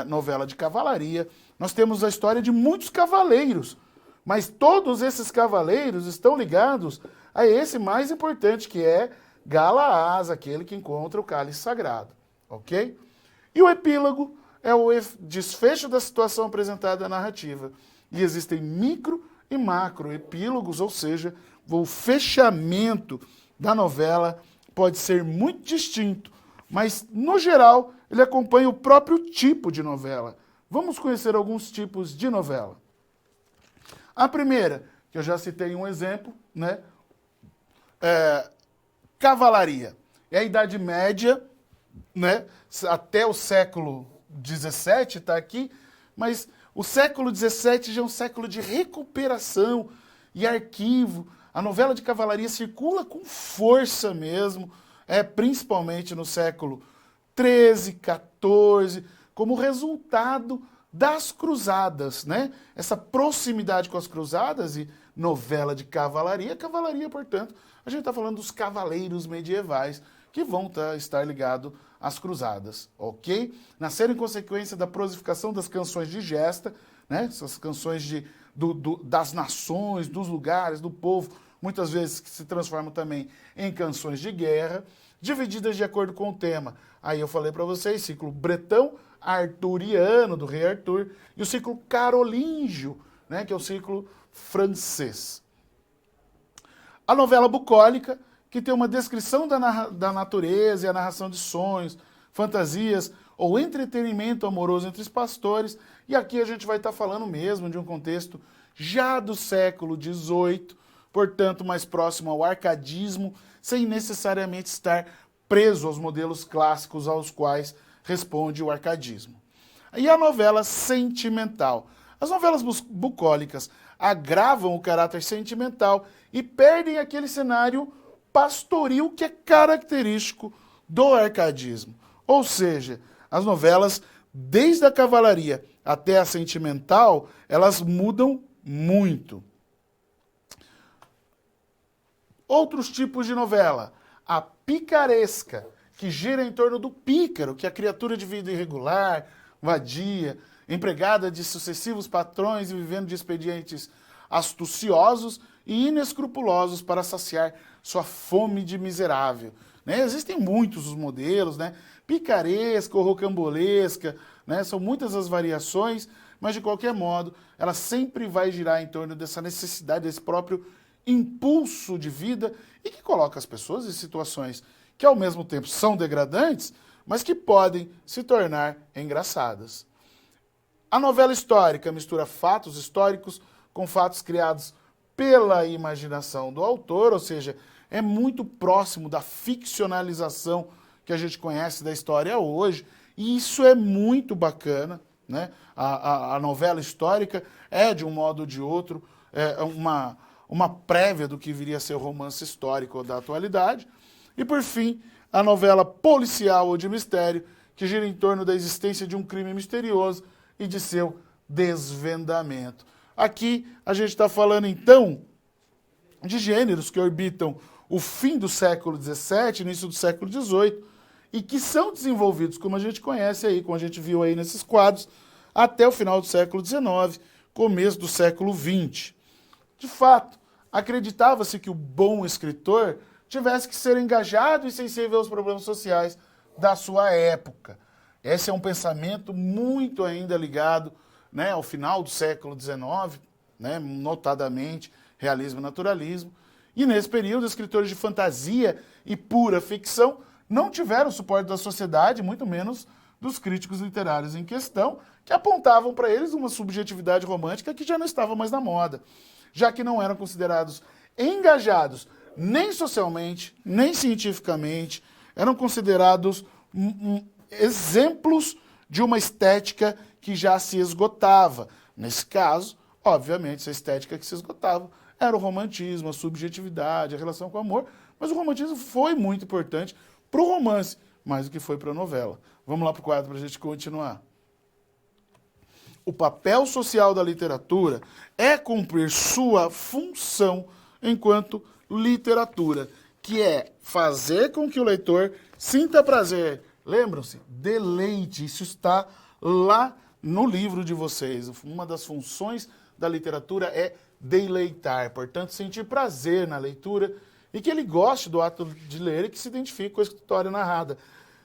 novela de cavalaria, nós temos a história de muitos cavaleiros, mas todos esses cavaleiros estão ligados a esse mais importante, que é Galaás, aquele que encontra o cálice sagrado, ok? E o epílogo é o desfecho da situação apresentada na narrativa. E existem micro e macro epílogos, ou seja, o fechamento da novela pode ser muito distinto, mas, no geral, ele acompanha o próprio tipo de novela. Vamos conhecer alguns tipos de novela. A primeira, que eu já citei um exemplo, né? Cavalaria. É a Idade Média, né? Até o século XVII está aqui, mas o século XVII já é um século de recuperação e arquivo. A novela de cavalaria circula com força mesmo, principalmente no século XIII, XIV, como resultado das cruzadas, né? Essa proximidade com as cruzadas e novela de cavalaria, portanto, a gente está falando dos cavaleiros medievais que vão estar ligados às cruzadas, ok? Nasceram em consequência da prosificação das canções de gesta, né? Essas canções das nações, dos lugares, do povo, muitas vezes que se transformam também em canções de guerra, divididas de acordo com o tema. Aí eu falei para vocês, ciclo bretão, arturiano, do rei Arthur, e o ciclo carolíngio, né, que é o ciclo francês. A novela bucólica, que tem uma descrição da natureza e a narração de sonhos, fantasias ou entretenimento amoroso entre os pastores, e aqui a gente vai estar falando mesmo de um contexto já do século XVIII, portanto mais próximo ao arcadismo, sem necessariamente estar preso aos modelos clássicos aos quais responde o arcadismo. E a novela sentimental. As novelas bucólicas agravam o caráter sentimental e perdem aquele cenário pastoril que é característico do arcadismo. Ou seja, as novelas, desde a cavalaria até a sentimental, elas mudam muito. Outros tipos de novela. A picaresca, que gira em torno do pícaro, que é a criatura de vida irregular, vadia, empregada de sucessivos patrões e vivendo de expedientes astuciosos e inescrupulosos para saciar sua fome de miserável. Né? Existem muitos os modelos, né? Picaresca ou rocambolesca, né? São muitas as variações, mas de qualquer modo, ela sempre vai girar em torno dessa necessidade, desse próprio impulso de vida e que coloca as pessoas em situações que ao mesmo tempo são degradantes, mas que podem se tornar engraçadas. A novela histórica mistura fatos históricos com fatos criados pela imaginação do autor, ou seja, é muito próximo da ficcionalização que a gente conhece da história hoje, e isso é muito bacana, né? A novela histórica é, de um modo ou de outro, uma prévia do que viria a ser o romance histórico da atualidade. E, por fim, a novela policial ou de mistério, que gira em torno da existência de um crime misterioso e de seu desvendamento. Aqui a gente está falando, então, de gêneros que orbitam o fim do século XVII, início do século XVIII, e que são desenvolvidos, como a gente conhece aí, como a gente viu aí nesses quadros, até o final do século XIX, começo do século XX. De fato, acreditava-se que o bom escritor tivesse que ser engajado e sensível aos problemas sociais da sua época. Esse é um pensamento muito ainda ligado, né, ao final do século XIX, né, notadamente realismo e naturalismo. E nesse período, escritores de fantasia e pura ficção não tiveram suporte da sociedade, muito menos dos críticos literários em questão, que apontavam para eles uma subjetividade romântica que já não estava mais na moda, já que não eram considerados engajados nem socialmente, nem cientificamente, eram considerados exemplos de uma estética que já se esgotava. Nesse caso, obviamente, essa estética que se esgotava era o romantismo, a subjetividade, a relação com o amor, mas o romantismo foi muito importante para o romance, mais do que foi para a novela. Vamos lá para o quadro para a gente continuar. O papel social da literatura é cumprir sua função enquanto literatura, que é fazer com que o leitor sinta prazer. Lembram-se? Deleite. Isso está lá no livro de vocês. Uma das funções da literatura é deleitar, portanto, sentir prazer na leitura e que ele goste do ato de ler e que se identifique com a história narrada.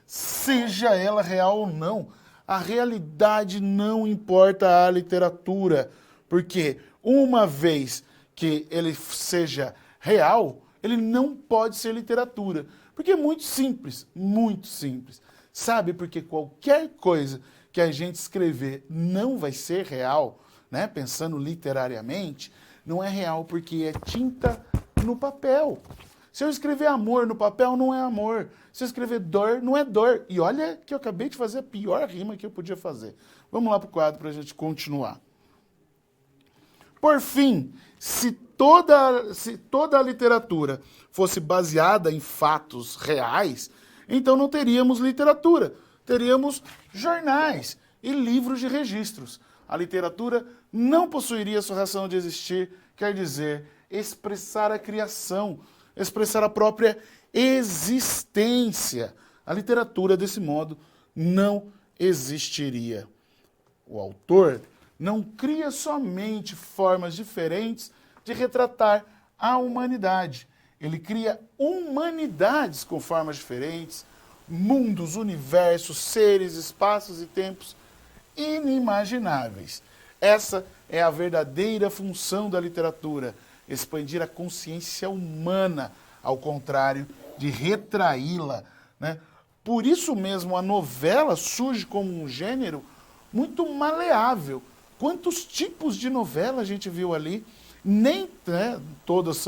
Seja ela real ou não, a realidade não importa à literatura, porque uma vez que ele seja real, ele não pode ser literatura, porque é muito simples, muito simples. Sabe, porque qualquer coisa que a gente escrever não vai ser real, né? Pensando literariamente, não é real porque é tinta no papel. Se eu escrever amor no papel, não é amor. Se eu escrever dor, não é dor. E olha que eu acabei de fazer a pior rima que eu podia fazer. Vamos lá para o quadro para a gente continuar. Por fim, se toda a literatura fosse baseada em fatos reais, então não teríamos literatura, teríamos jornais e livros de registros. A literatura não possuiria sua razão de existir, quer dizer, expressar a criação, expressar a própria existência. A literatura, desse modo, não existiria. O autor não cria somente formas diferentes de retratar a humanidade. Ele cria humanidades com formas diferentes, mundos, universos, seres, espaços e tempos inimagináveis. Essa é a verdadeira função da literatura, expandir a consciência humana, ao contrário de retraí-la, né? Por isso mesmo a novela surge como um gênero muito maleável. Quantos tipos de novela a gente viu ali? Nem todas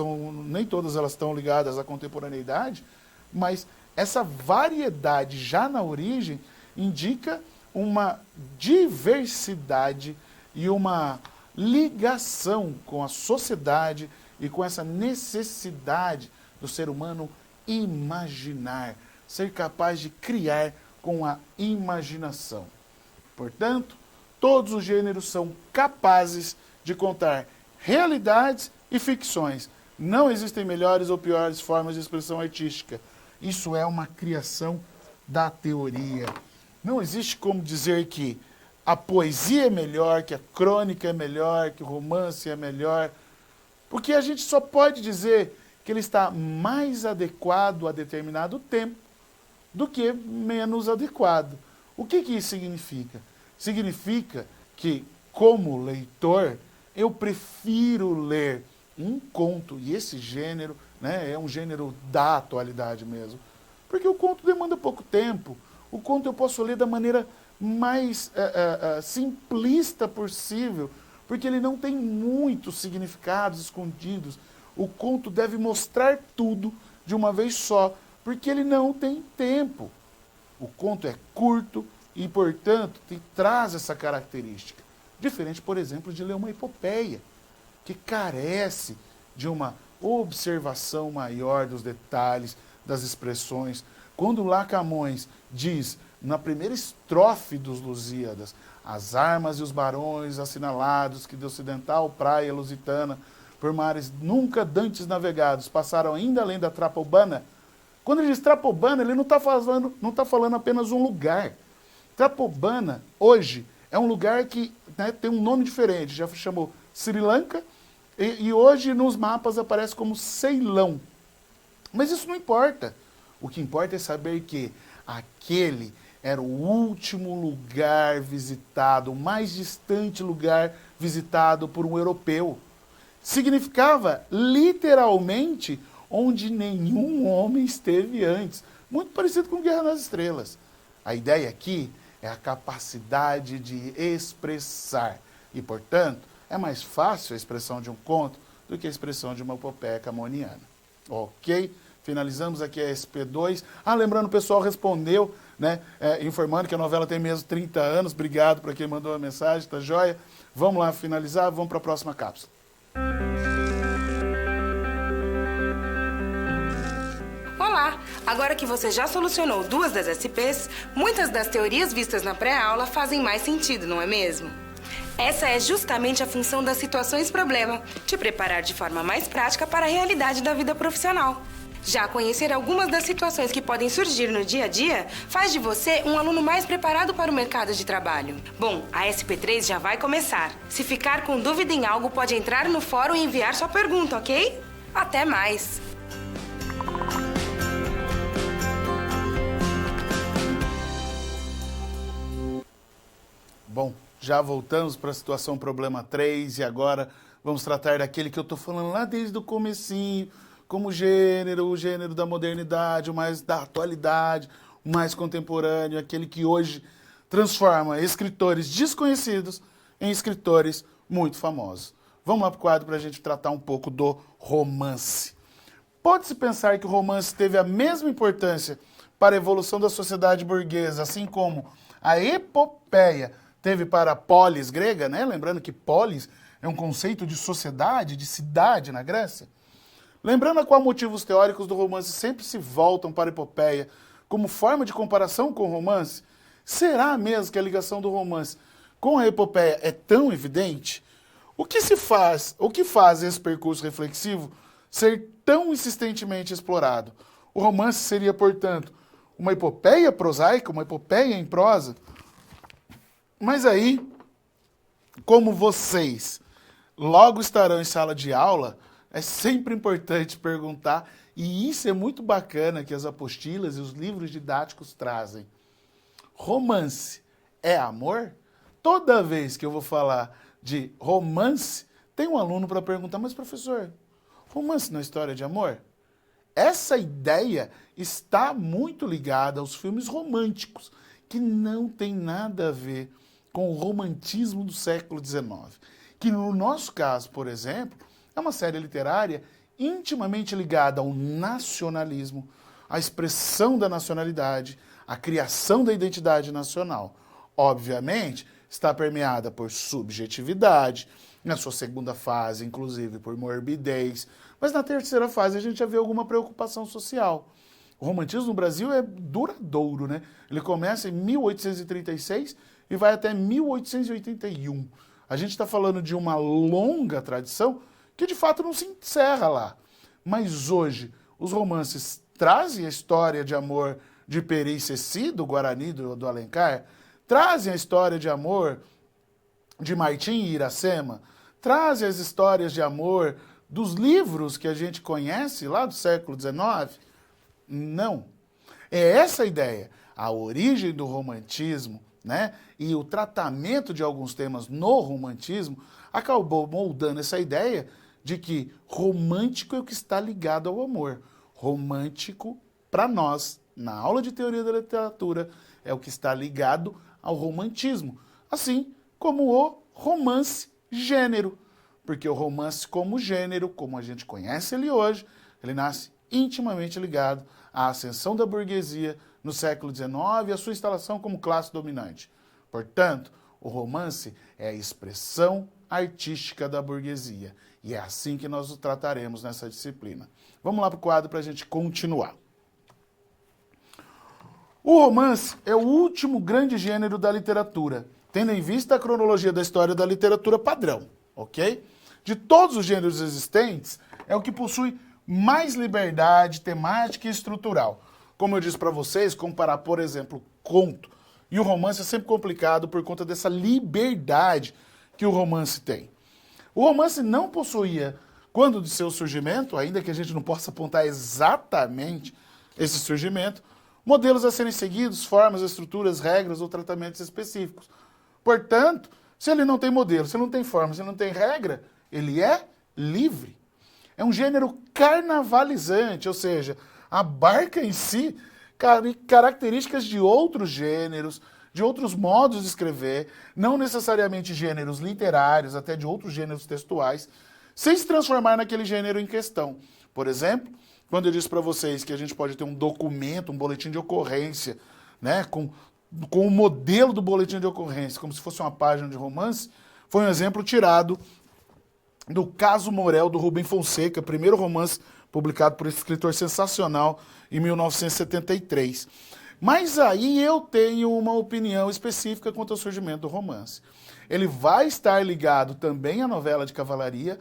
elas estão ligadas à contemporaneidade, mas essa variedade já na origem indica uma diversidade e uma ligação com a sociedade e com essa necessidade do ser humano imaginar, ser capaz de criar com a imaginação. Portanto, todos os gêneros são capazes de contar realidades e ficções. Não existem melhores ou piores formas de expressão artística. Isso é uma criação da teoria. Não existe como dizer que a poesia é melhor, que a crônica é melhor, que o romance é melhor, porque a gente só pode dizer que ele está mais adequado a determinado tempo do que menos adequado. O que isso significa? Significa que, como leitor, eu prefiro ler um conto, e esse gênero, né, é um gênero da atualidade mesmo, porque o conto demanda pouco tempo. O conto eu posso ler da maneira mais simplista possível, porque ele não tem muitos significados escondidos. O conto deve mostrar tudo de uma vez só, porque ele não tem tempo. O conto é curto e, portanto, traz essa característica. Diferente, por exemplo, de ler uma epopeia, que carece de uma observação maior dos detalhes, das expressões. Quando lá Camões diz, na primeira estrofe dos Lusíadas, as armas e os barões assinalados que de ocidental praia lusitana por mares nunca dantes navegados, passaram ainda além da Trapobana. Quando ele diz Trapobana, ele não está falando apenas um lugar. Trapobana, hoje, é um lugar que, né, tem um nome diferente, já chamou Sri Lanka, e hoje nos mapas aparece como Ceilão. Mas isso não importa. O que importa é saber que aquele era o último lugar visitado, o mais distante lugar visitado por um europeu. Significava, literalmente, onde nenhum homem esteve antes. Muito parecido com Guerra nas Estrelas. A ideia aqui é a capacidade de expressar. E, portanto, é mais fácil a expressão de um conto do que a expressão de uma epopeia camoniana. Ok? Finalizamos aqui a SP2. Lembrando, o pessoal respondeu, né, informando que a novela tem mesmo 30 anos. Obrigado para quem mandou a mensagem, tá joia? Vamos lá finalizar, vamos para a próxima cápsula. Olá! Agora que você já solucionou 2 das SPs, muitas das teorias vistas na pré-aula fazem mais sentido, não é mesmo? Essa é justamente a função das situações-problema, te preparar de forma mais prática para a realidade da vida profissional. Já conhecer algumas das situações que podem surgir no dia a dia faz de você um aluno mais preparado para o mercado de trabalho. Bom, a SP3 já vai começar. Se ficar com dúvida em algo, pode entrar no fórum e enviar sua pergunta, ok? Até mais! Bom, já voltamos para a situação problema 3 e agora vamos tratar daquele que eu estou falando lá desde o comecinho, como o gênero da modernidade, o mais da atualidade, o mais contemporâneo, aquele que hoje transforma escritores desconhecidos em escritores muito famosos. Vamos lá para o quadro para a gente tratar um pouco do romance. Pode-se pensar que o romance teve a mesma importância para a evolução da sociedade burguesa, assim como a epopeia teve para a polis grega, né? Lembrando que polis é um conceito de sociedade, de cidade na Grécia. Lembrando a qual motivos teóricos do romance sempre se voltam para a epopeia como forma de comparação com o romance, será mesmo que a ligação do romance com a epopeia é tão evidente? O que faz esse percurso reflexivo ser tão insistentemente explorado? O romance seria, portanto, uma epopeia prosaica, uma epopeia em prosa? Mas aí, como vocês logo estarão em sala de aula, é sempre importante perguntar, e isso é muito bacana que as apostilas e os livros didáticos trazem. Romance é amor? Toda vez que eu vou falar de romance, tem um aluno para perguntar, mas professor, romance não é história de amor? Essa ideia está muito ligada aos filmes românticos, que não tem nada a ver com o romantismo do século XIX. Que no nosso caso, por exemplo, é uma série literária intimamente ligada ao nacionalismo, à expressão da nacionalidade, à criação da identidade nacional. Obviamente, está permeada por subjetividade, na sua segunda fase, inclusive, por morbidez, mas na terceira fase a gente já vê alguma preocupação social. O romantismo no Brasil é duradouro, né? Ele começa em 1836 e vai até 1881. A gente está falando de uma longa tradição que de fato não se encerra lá. Mas hoje, os romances trazem a história de amor de Peri e Ceci, do Guarani, do Alencar, trazem a história de amor de Martim e Iracema, trazem as histórias de amor dos livros que a gente conhece lá do século XIX? Não. É essa a ideia. A origem do romantismo, né, e o tratamento de alguns temas no romantismo acabou moldando essa ideia de que romântico é o que está ligado ao amor. Romântico, para nós, na aula de teoria da literatura, é o que está ligado ao romantismo. Assim como o romance gênero. Porque o romance como gênero, como a gente conhece ele hoje, ele nasce intimamente ligado à ascensão da burguesia no século XIX e à sua instalação como classe dominante. Portanto, o romance é a expressão artística da burguesia. E é assim que nós o trataremos nessa disciplina. Vamos lá para o quadro para a gente continuar. O romance é o último grande gênero da literatura, tendo em vista a cronologia da história da literatura padrão, ok? de todos os gêneros existentes, é o que possui mais liberdade temática e estrutural. Como eu disse para vocês, comparar, por exemplo, conto e o romance é sempre complicado por conta dessa liberdade que o romance tem. O romance não possuía, quando de seu surgimento, ainda que a gente não possa apontar exatamente esse surgimento, modelos a serem seguidos, formas, estruturas, regras ou tratamentos específicos. Portanto, se ele não tem modelo, se ele não tem forma, se ele não tem regra, ele é livre. É um gênero carnavalizante, ou seja, abarca em si características de outros gêneros, de outros modos de escrever, não necessariamente gêneros literários, até de outros gêneros textuais, sem se transformar naquele gênero em questão. Por exemplo, quando eu disse para vocês que a gente pode ter um documento, um boletim de ocorrência, né, com o modelo do boletim de ocorrência, como se fosse uma página de romance, foi um exemplo tirado do Caso Morel, do Rubem Fonseca, primeiro romance publicado por esse escritor sensacional em 1973. Mas aí eu tenho uma opinião específica quanto ao surgimento do romance. Ele vai estar ligado também à novela de cavalaria,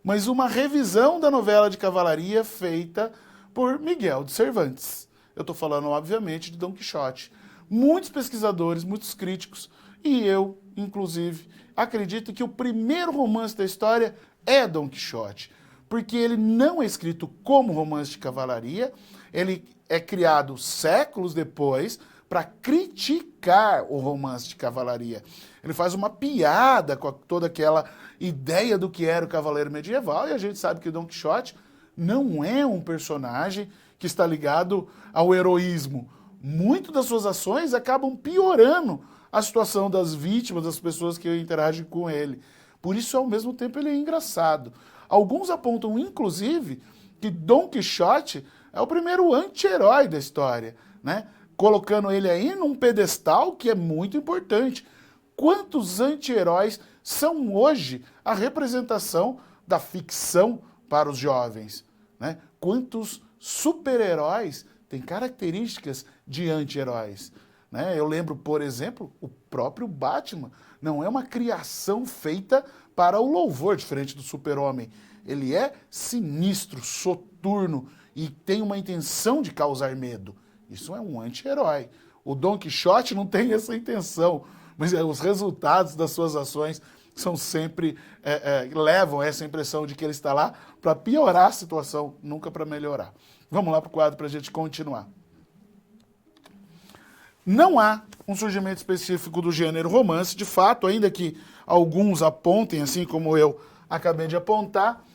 mas uma revisão da novela de cavalaria feita por Miguel de Cervantes. Eu estou falando, obviamente, de Dom Quixote. Muitos pesquisadores, muitos críticos, e eu, inclusive, acredito que o primeiro romance da história é Dom Quixote, porque ele não é escrito como romance de cavalaria, ele é criado séculos depois para criticar o romance de cavalaria. Ele faz uma piada com toda aquela ideia do que era o cavaleiro medieval, e a gente sabe que Dom Quixote não é um personagem que está ligado ao heroísmo. Muito das suas ações acabam piorando a situação das vítimas, das pessoas que interagem com ele. Por isso, ao mesmo tempo, ele é engraçado. Alguns apontam, inclusive, que Dom Quixote é o primeiro anti-herói da história, né? Colocando ele aí num pedestal que é muito importante. Quantos anti-heróis são hoje a representação da ficção para os jovens, né? Quantos super-heróis têm características de anti-heróis, né? Eu lembro, por exemplo, o próprio Batman não é uma criação feita para o louvor, diferente do super-homem. Ele é sinistro, soturno e tem uma intenção de causar medo. Isso é um anti-herói. O Dom Quixote não tem essa intenção, mas os resultados das suas ações são sempre levam essa impressão de que ele está lá para piorar a situação, nunca para melhorar. Vamos lá para o quadro para a gente continuar. Não há um surgimento específico do gênero romance, de fato, ainda que alguns apontem, assim como eu acabei de apontar,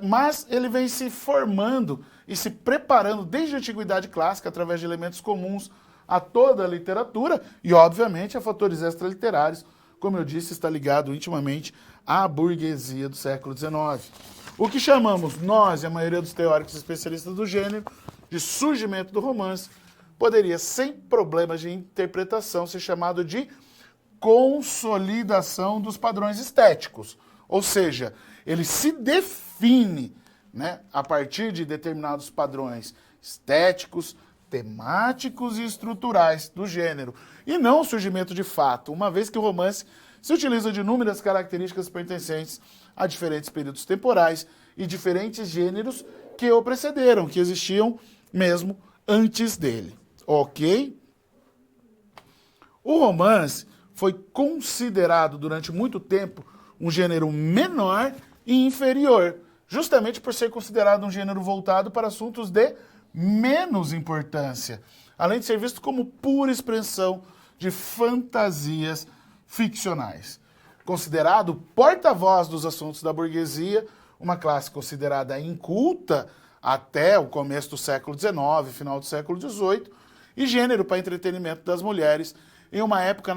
mas ele vem se formando e se preparando desde a Antiguidade Clássica, através de elementos comuns a toda a literatura e, obviamente, a fatores extraliterários, como eu disse, está ligado intimamente à burguesia do século XIX. O que chamamos nós, e a maioria dos teóricos especialistas do gênero, de surgimento do romance, poderia, sem problemas de interpretação, ser chamado de consolidação dos padrões estéticos. Ou seja, ele se define, né, a partir de determinados padrões estéticos, temáticos e estruturais do gênero, e não o surgimento de fato, uma vez que o romance se utiliza de inúmeras características pertencentes a diferentes períodos temporais e diferentes gêneros que o precederam, que existiam mesmo antes dele. Ok? O romance foi considerado durante muito tempo um gênero menor e inferior, justamente por ser considerado um gênero voltado para assuntos de menos importância, além de ser visto como pura expressão de fantasias ficcionais. Considerado porta-voz dos assuntos da burguesia, uma classe considerada inculta até o começo do século XIX, final do século XVIII, e gênero para entretenimento das mulheres, em uma época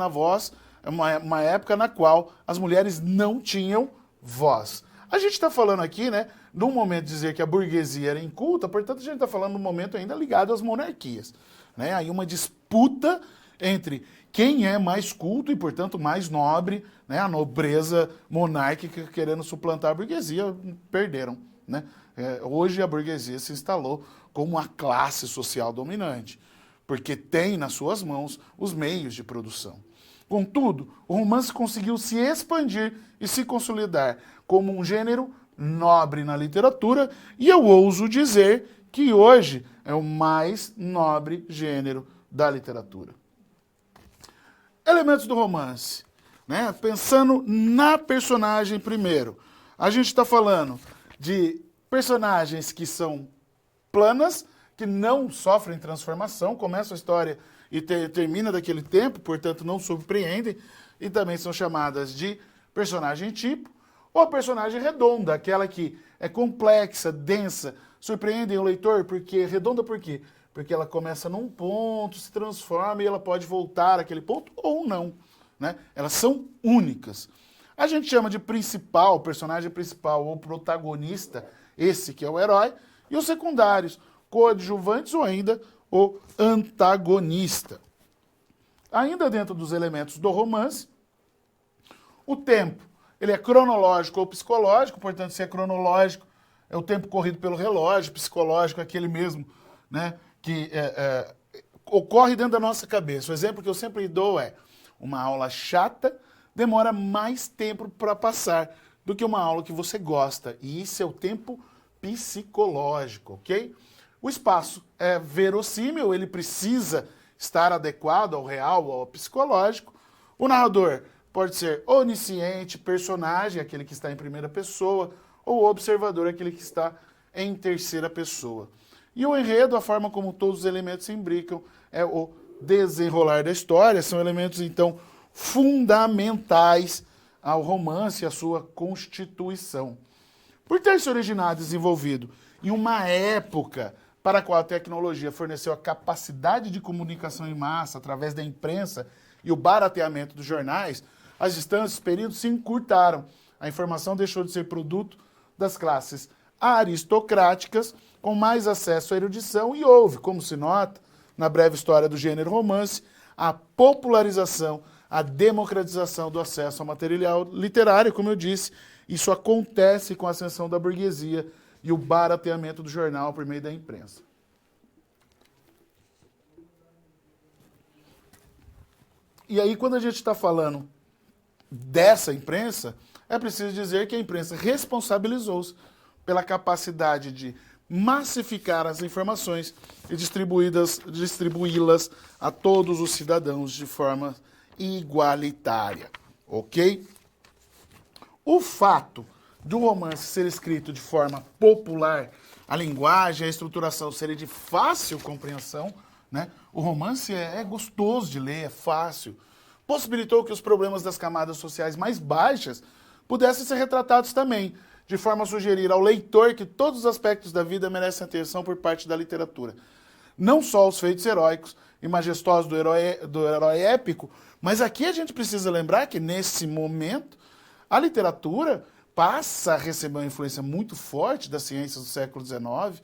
uma época na qual as mulheres não tinham voz. A gente está falando aqui, né, de um momento de dizer que a burguesia era inculta, portanto a gente está falando de um momento ainda ligado às monarquias, né? Aí uma disputa entre quem é mais culto e, portanto, mais nobre, né? A nobreza monárquica querendo suplantar a burguesia, perderam, né? Hoje a burguesia se instalou como a classe social dominante, porque tem nas suas mãos os meios de produção. Contudo, o romance conseguiu se expandir e se consolidar como um gênero nobre na literatura, e eu ouso dizer que hoje é o mais nobre gênero da literatura. Elementos do romance, né? Pensando na personagem primeiro. A gente está falando de personagens que são planas, que não sofrem transformação, começa a história e termina daquele tempo, portanto não surpreendem, e também são chamadas de personagem tipo, ou a personagem redonda, aquela que é complexa, densa, surpreende o leitor, porque redonda por quê? Porque ela começa num ponto, se transforma e ela pode voltar àquele ponto ou não, né? Elas são únicas. A gente chama de principal, personagem principal ou protagonista, esse que é o herói, e os secundários, coadjuvantes ou ainda o antagonista. Ainda dentro dos elementos do romance, o tempo, ele é cronológico ou psicológico, portanto, se é cronológico, é o tempo corrido pelo relógio, psicológico, aquele mesmo, né, que ocorre dentro da nossa cabeça. O exemplo que eu sempre dou é, uma aula chata demora mais tempo para passar do que uma aula que você gosta, e isso é o tempo psicológico, ok? O espaço é verossímil, ele precisa estar adequado ao real, ao psicológico. O narrador pode ser onisciente, personagem, aquele que está em primeira pessoa, ou observador, aquele que está em terceira pessoa. E o enredo, a forma como todos os elementos se imbricam, é o desenrolar da história. São elementos, então, fundamentais ao romance e à sua constituição. Por ter se originado e desenvolvido em uma época para a qual a tecnologia forneceu a capacidade de comunicação em massa através da imprensa e o barateamento dos jornais, as distâncias, os períodos se encurtaram. A informação deixou de ser produto das classes aristocráticas, com mais acesso à erudição, e houve, como se nota, na breve história do gênero romance, a popularização, a democratização do acesso ao material literário. Como eu disse, isso acontece com a ascensão da burguesia e o barateamento do jornal por meio da imprensa. E aí, quando a gente está falando dessa imprensa, é preciso dizer que a imprensa responsabilizou-se pela capacidade de massificar as informações e distribuí-las a todos os cidadãos de forma igualitária, ok? O fato do romance ser escrito de forma popular, a linguagem, a estruturação serem de fácil compreensão, né? O romance é gostoso de ler, é fácil, possibilitou que os problemas das camadas sociais mais baixas pudessem ser retratados também, de forma a sugerir ao leitor que todos os aspectos da vida merecem atenção por parte da literatura. Não só os feitos heróicos e majestosos do herói épico, mas aqui a gente precisa lembrar que, nesse momento, a literatura passa a receber uma influência muito forte das ciências do século XIX,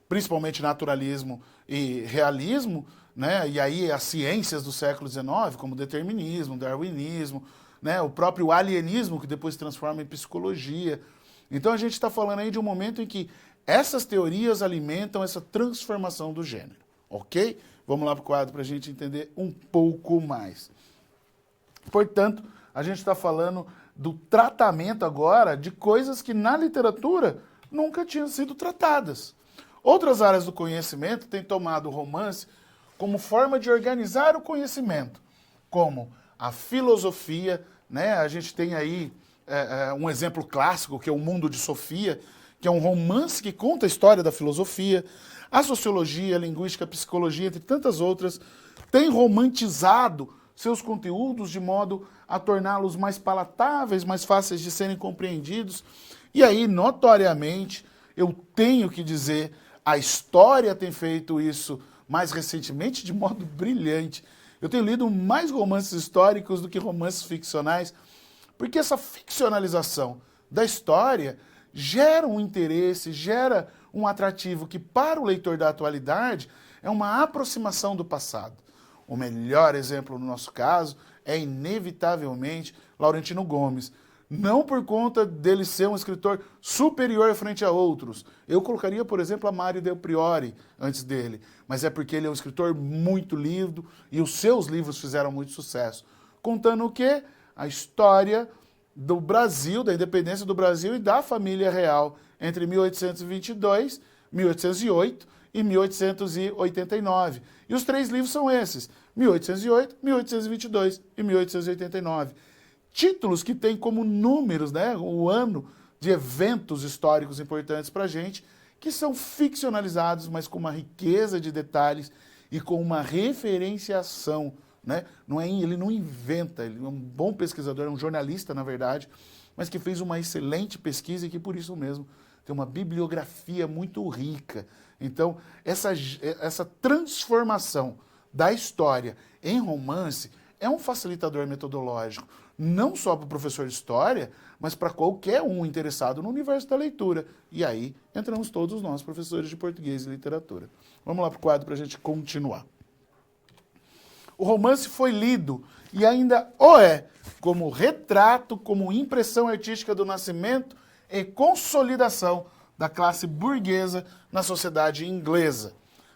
principalmente naturalismo e realismo, né? E aí as ciências do século XIX, como determinismo, darwinismo, né? O próprio alienismo, que depois se transforma em psicologia. Então a gente está falando aí de um momento em que essas teorias alimentam essa transformação do gênero, ok? Vamos lá para o quadro para a gente entender um pouco mais. Portanto, a gente está falando do tratamento agora de coisas que na literatura nunca tinham sido tratadas. Outras áreas do conhecimento têm tomado o romance como forma de organizar o conhecimento, como a filosofia, né? A gente tem aí um exemplo clássico, que é o Mundo de Sofia, que é um romance que conta a história da filosofia. A sociologia, a linguística, a psicologia, entre tantas outras, têm romantizado seus conteúdos de modo a torná-los mais palatáveis, mais fáceis de serem compreendidos. E aí, notoriamente, eu tenho que dizer, a história tem feito isso mais recentemente de modo brilhante. Eu tenho lido mais romances históricos do que romances ficcionais, porque essa ficcionalização da história gera um interesse, gera um atrativo que, para o leitor da atualidade, é uma aproximação do passado. O melhor exemplo no nosso caso é, inevitavelmente, Laurentino Gomes. Não por conta dele ser um escritor superior frente a outros. Eu colocaria, por exemplo, a Mário Del Priore antes dele. Mas é porque ele é um escritor muito lido e os seus livros fizeram muito sucesso. Contando o quê? A história do Brasil, da independência do Brasil e da família real entre 1822, 1808 e 1889. E os 3 livros são esses, 1808, 1822 e 1889. Títulos que têm como números, né, o ano de eventos históricos importantes para a gente, que são ficcionalizados, mas com uma riqueza de detalhes e com uma referenciação, né? Ele não inventa, ele é um bom pesquisador, é um jornalista, na verdade, mas que fez uma excelente pesquisa e que, por isso mesmo, tem uma bibliografia muito rica. Então, essa transformação da história em romance é um facilitador metodológico, não só para o professor de história, mas para qualquer um interessado no universo da leitura. E aí entramos todos nós, professores de português e literatura. Vamos lá para o quadro para a gente continuar. O romance foi lido e ainda o é como retrato, como impressão artística do nascimento e consolidação da classe burguesa na sociedade inglesa.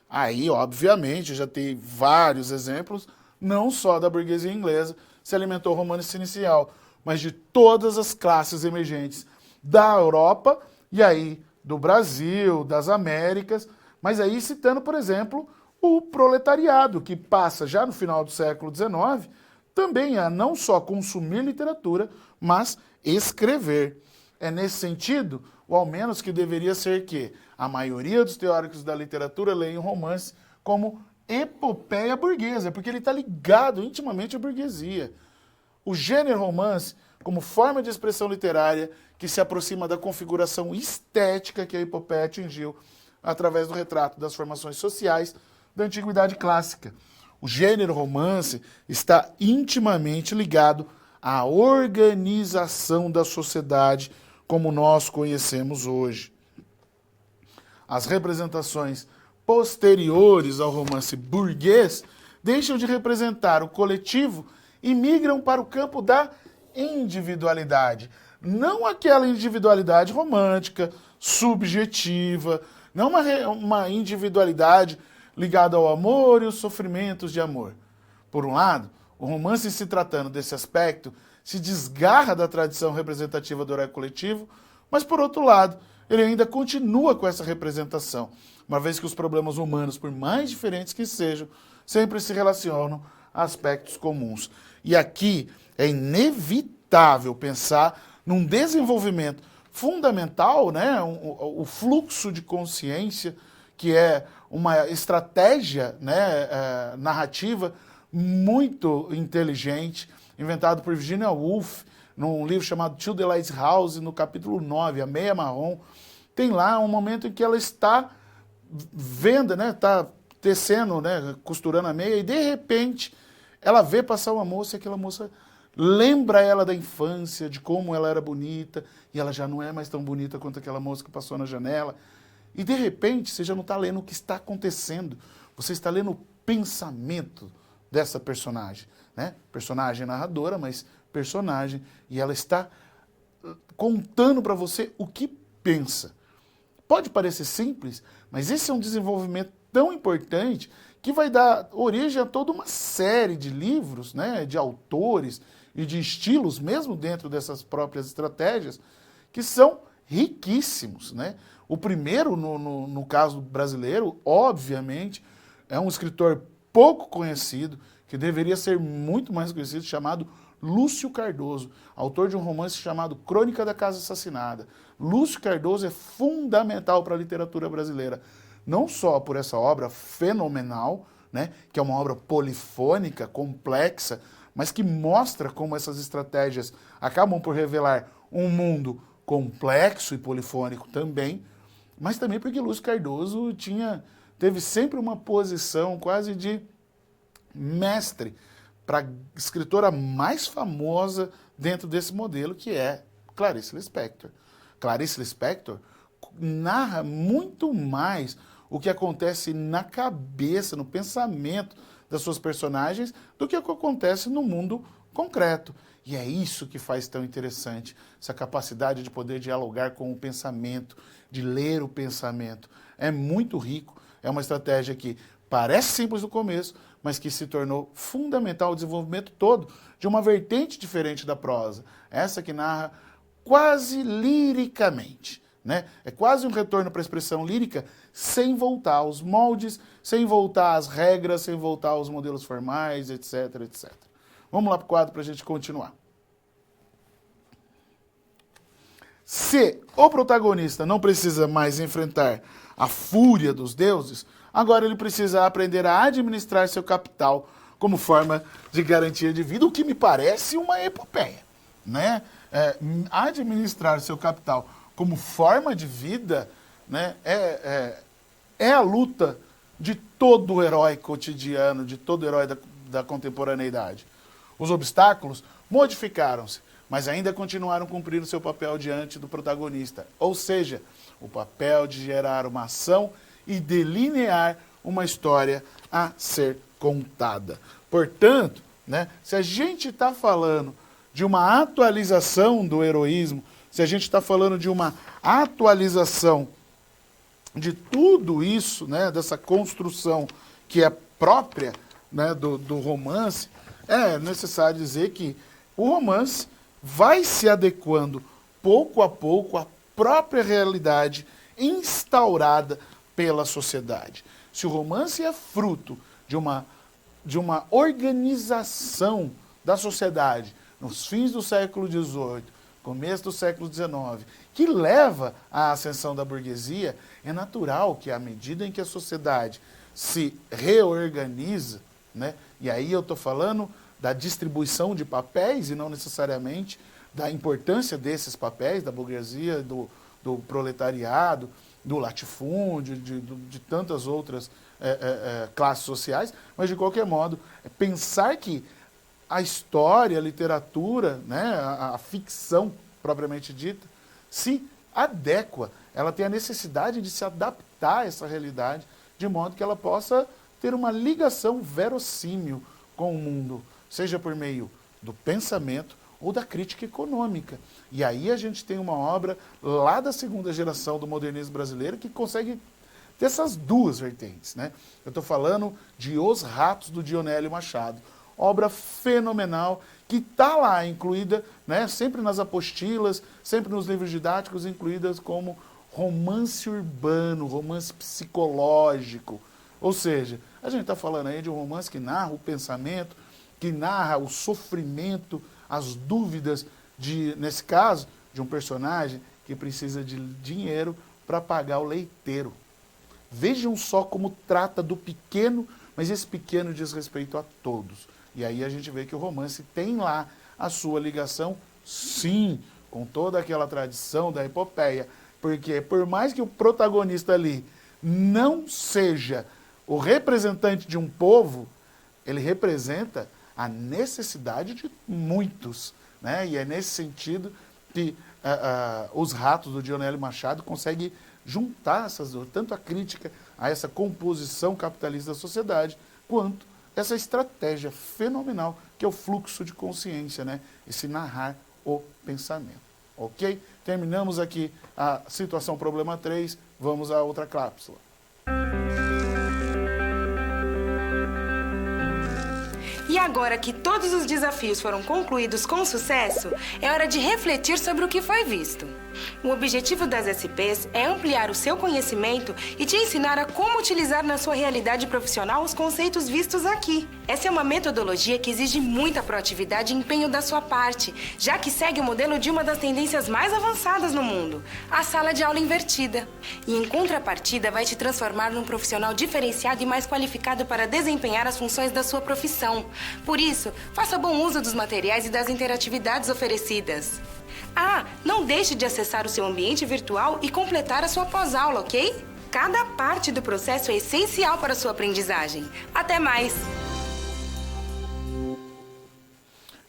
Aí, obviamente, já tem vários exemplos, não só da burguesia inglesa se alimentou o romance inicial, mas de todas as classes emergentes da Europa e aí do Brasil, das Américas, mas aí citando, por exemplo, o proletariado, que passa já no final do século XIX também a não só consumir literatura, mas escrever. É nesse sentido, ou ao menos que deveria ser que a maioria dos teóricos da literatura leem o romance como epopeia burguesa, porque ele está ligado intimamente à burguesia. O gênero romance, como forma de expressão literária que se aproxima da configuração estética que a epopeia atingiu através do retrato das formações sociais da Antiguidade Clássica. O gênero romance está intimamente ligado à organização da sociedade como nós conhecemos hoje. As representações posteriores ao romance burguês deixam de representar o coletivo e migram para o campo da individualidade. Não aquela individualidade romântica, subjetiva, não uma individualidade ligada ao amor e os sofrimentos de amor. Por um lado, o romance, se tratando desse aspecto, se desgarra da tradição representativa do herói coletivo, mas, por outro lado, ele ainda continua com essa representação, uma vez que os problemas humanos, por mais diferentes que sejam, sempre se relacionam a aspectos comuns. E aqui é inevitável pensar num desenvolvimento fundamental, né, o fluxo de consciência, que é uma estratégia, né, narrativa muito inteligente, inventado por Virginia Woolf, num livro chamado To the Lighthouse, no capítulo 9, A Meia Marrom. Tem lá um momento em que ela está vendo, né, está tecendo, né, costurando a meia, e de repente ela vê passar uma moça, e aquela moça lembra ela da infância, de como ela era bonita, e ela já não é mais tão bonita quanto aquela moça que passou na janela. E de repente você já não está lendo o que está acontecendo, você está lendo o pensamento dessa personagem, né? Personagem narradora, mas personagem, e ela está contando para você o que pensa. Pode parecer simples, mas esse é um desenvolvimento tão importante que vai dar origem a toda uma série de livros, né, de autores e de estilos, mesmo dentro dessas próprias estratégias, que são riquíssimos, né? O primeiro, no caso brasileiro, obviamente, é um escritor pouco conhecido, que deveria ser muito mais conhecido, chamado Lúcio Cardoso, autor de um romance chamado Crônica da Casa Assassinada. Lúcio Cardoso é fundamental para a literatura brasileira, não só por essa obra fenomenal, né, que é uma obra polifônica, complexa, mas que mostra como essas estratégias acabam por revelar um mundo complexo e polifônico também, mas também porque Lúcio Cardoso teve sempre uma posição quase de mestre para a escritora mais famosa dentro desse modelo, que é Clarice Lispector. Clarice Lispector narra muito mais o que acontece na cabeça, no pensamento das suas personagens, do que o que acontece no mundo concreto. E é isso que faz tão interessante, essa capacidade de poder dialogar com o pensamento, de ler o pensamento. É muito rico, é uma estratégia que parece simples no começo, mas que se tornou fundamental ao desenvolvimento todo de uma vertente diferente da prosa. Essa que narra quase liricamente, né? É quase um retorno para a expressão lírica sem voltar aos moldes, sem voltar às regras, sem voltar aos modelos formais, etc, etc. Vamos lá para o quadro para a gente continuar. Se o protagonista não precisa mais enfrentar a fúria dos deuses, agora ele precisa aprender a administrar seu capital como forma de garantia de vida, o que me parece uma epopeia, né? Administrar seu capital como forma de vida, né, é a luta de todo herói cotidiano, de todo herói da contemporaneidade. Os obstáculos modificaram-se, mas ainda continuaram cumprindo seu papel diante do protagonista, ou seja, o papel de gerar uma ação e delinear uma história a ser contada. Portanto, né, se a gente está falando de uma atualização do heroísmo, se a gente está falando de uma atualização de tudo isso, né, dessa construção que é própria, né, do romance, é necessário dizer que o romance vai se adequando pouco a pouco à própria realidade instaurada pela sociedade. Se o romance é fruto de uma organização da sociedade nos fins do século XVIII, começo do século XIX, que leva à ascensão da burguesia, é natural que à medida em que a sociedade se reorganiza, né, e aí eu estou falando da distribuição de papéis e não necessariamente da importância desses papéis, da burguesia, do proletariado, do latifúndio, de tantas outras classes sociais, mas de qualquer modo, pensar que a história, a literatura, né, a ficção propriamente dita, se adequa, ela tem a necessidade de se adaptar a essa realidade, de modo que ela possa ter uma ligação verossímil com o mundo, seja por meio do pensamento ou da crítica econômica. E aí a gente tem uma obra lá da segunda geração do modernismo brasileiro que consegue ter essas duas vertentes, né? Eu estou falando de Os Ratos, do Dionélio Machado. Obra fenomenal, que está lá incluída, né, sempre nas apostilas, sempre nos livros didáticos, incluídas como romance urbano, romance psicológico. Ou seja, a gente está falando aí de um romance que narra o pensamento, que narra o sofrimento, as dúvidas, nesse caso, de um personagem que precisa de dinheiro para pagar o leiteiro. Vejam só como trata do pequeno, mas esse pequeno diz respeito a todos. E aí a gente vê que o romance tem lá a sua ligação, sim, com toda aquela tradição da epopeia. Porque por mais que o protagonista ali não seja o representante de um povo, ele representa a necessidade de muitos, né? E é nesse sentido que Os Ratos, do Dionélio Machado, consegue juntar essas duas, tanto a crítica a essa composição capitalista da sociedade, quanto essa estratégia fenomenal que é o fluxo de consciência, né? Esse narrar o pensamento. Ok? Terminamos aqui a situação problema 3, vamos à outra cápsula. E agora que todos os desafios foram concluídos com sucesso, é hora de refletir sobre o que foi visto. O objetivo das SPs é ampliar o seu conhecimento e te ensinar a como utilizar na sua realidade profissional os conceitos vistos aqui. Essa é uma metodologia que exige muita proatividade e empenho da sua parte, já que segue o modelo de uma das tendências mais avançadas no mundo, a sala de aula invertida. E em contrapartida vai te transformar num profissional diferenciado e mais qualificado para desempenhar as funções da sua profissão. Por isso, faça bom uso dos materiais e das interatividades oferecidas. Ah, não deixe de acessar o seu ambiente virtual e completar a sua pós-aula, ok? Cada parte do processo é essencial para a sua aprendizagem. Até mais!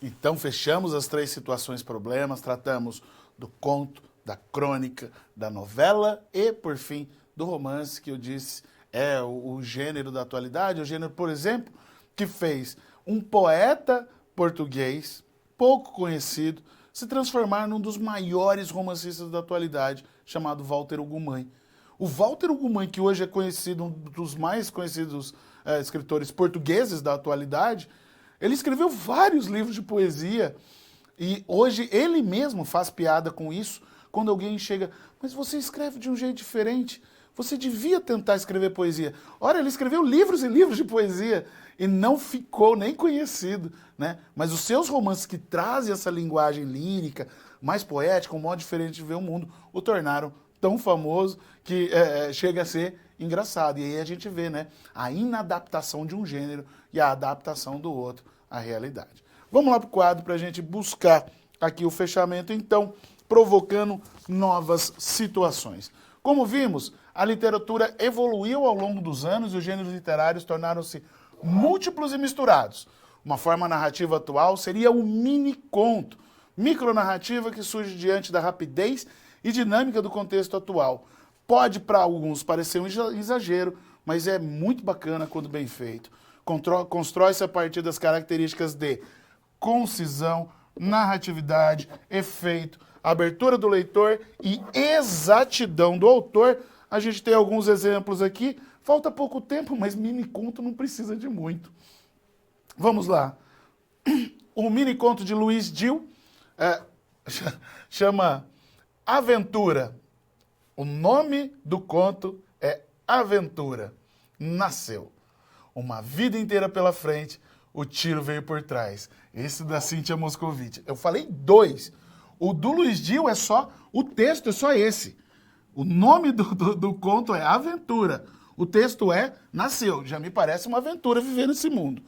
Então, fechamos as 3 situações problemas, tratamos do conto, da crônica, da novela e, por fim, do romance, que eu disse é o gênero da atualidade, o gênero, por exemplo, que fez um poeta português, pouco conhecido, se transformar num dos maiores romancistas da atualidade, chamado Walter Ugumãe. O Walter Ugumãe, que hoje é conhecido, um dos mais conhecidos escritores portugueses da atualidade, ele escreveu vários livros de poesia e hoje ele mesmo faz piada com isso quando alguém chega, mas você escreve de um jeito diferente, você devia tentar escrever poesia. Ora, ele escreveu livros e livros de poesia e não ficou nem conhecido, né? Mas os seus romances que trazem essa linguagem lírica, mais poética, um modo diferente de ver o mundo, o tornaram tão famoso que chega a ser engraçado. E aí a gente vê, né, a inadaptação de um gênero e a adaptação do outro à realidade. Vamos lá para o quadro para a gente buscar aqui o fechamento, então, provocando novas situações. Como vimos, a literatura evoluiu ao longo dos anos e os gêneros literários tornaram-se múltiplos e misturados. Uma forma narrativa atual seria o mini-conto, micronarrativa que surge diante da rapidez e dinâmica do contexto atual. Pode, para alguns, parecer um exagero, mas é muito bacana quando bem feito. Constrói-se a partir das características de concisão, narratividade, efeito, abertura do leitor e exatidão do autor. A gente tem alguns exemplos aqui. Falta pouco tempo, mas mini-conto não precisa de muito. Vamos lá. O mini-conto de Luiz Dil chama Aventura. O nome do conto é Aventura. Nasceu. Uma vida inteira pela frente, o tiro veio por trás. Esse da Cíntia Moscovitch. Eu falei 2. O do Luiz Dil é só, o texto é só esse. O nome do conto é Aventura. O texto é Nasceu. Já me parece uma aventura viver nesse mundo.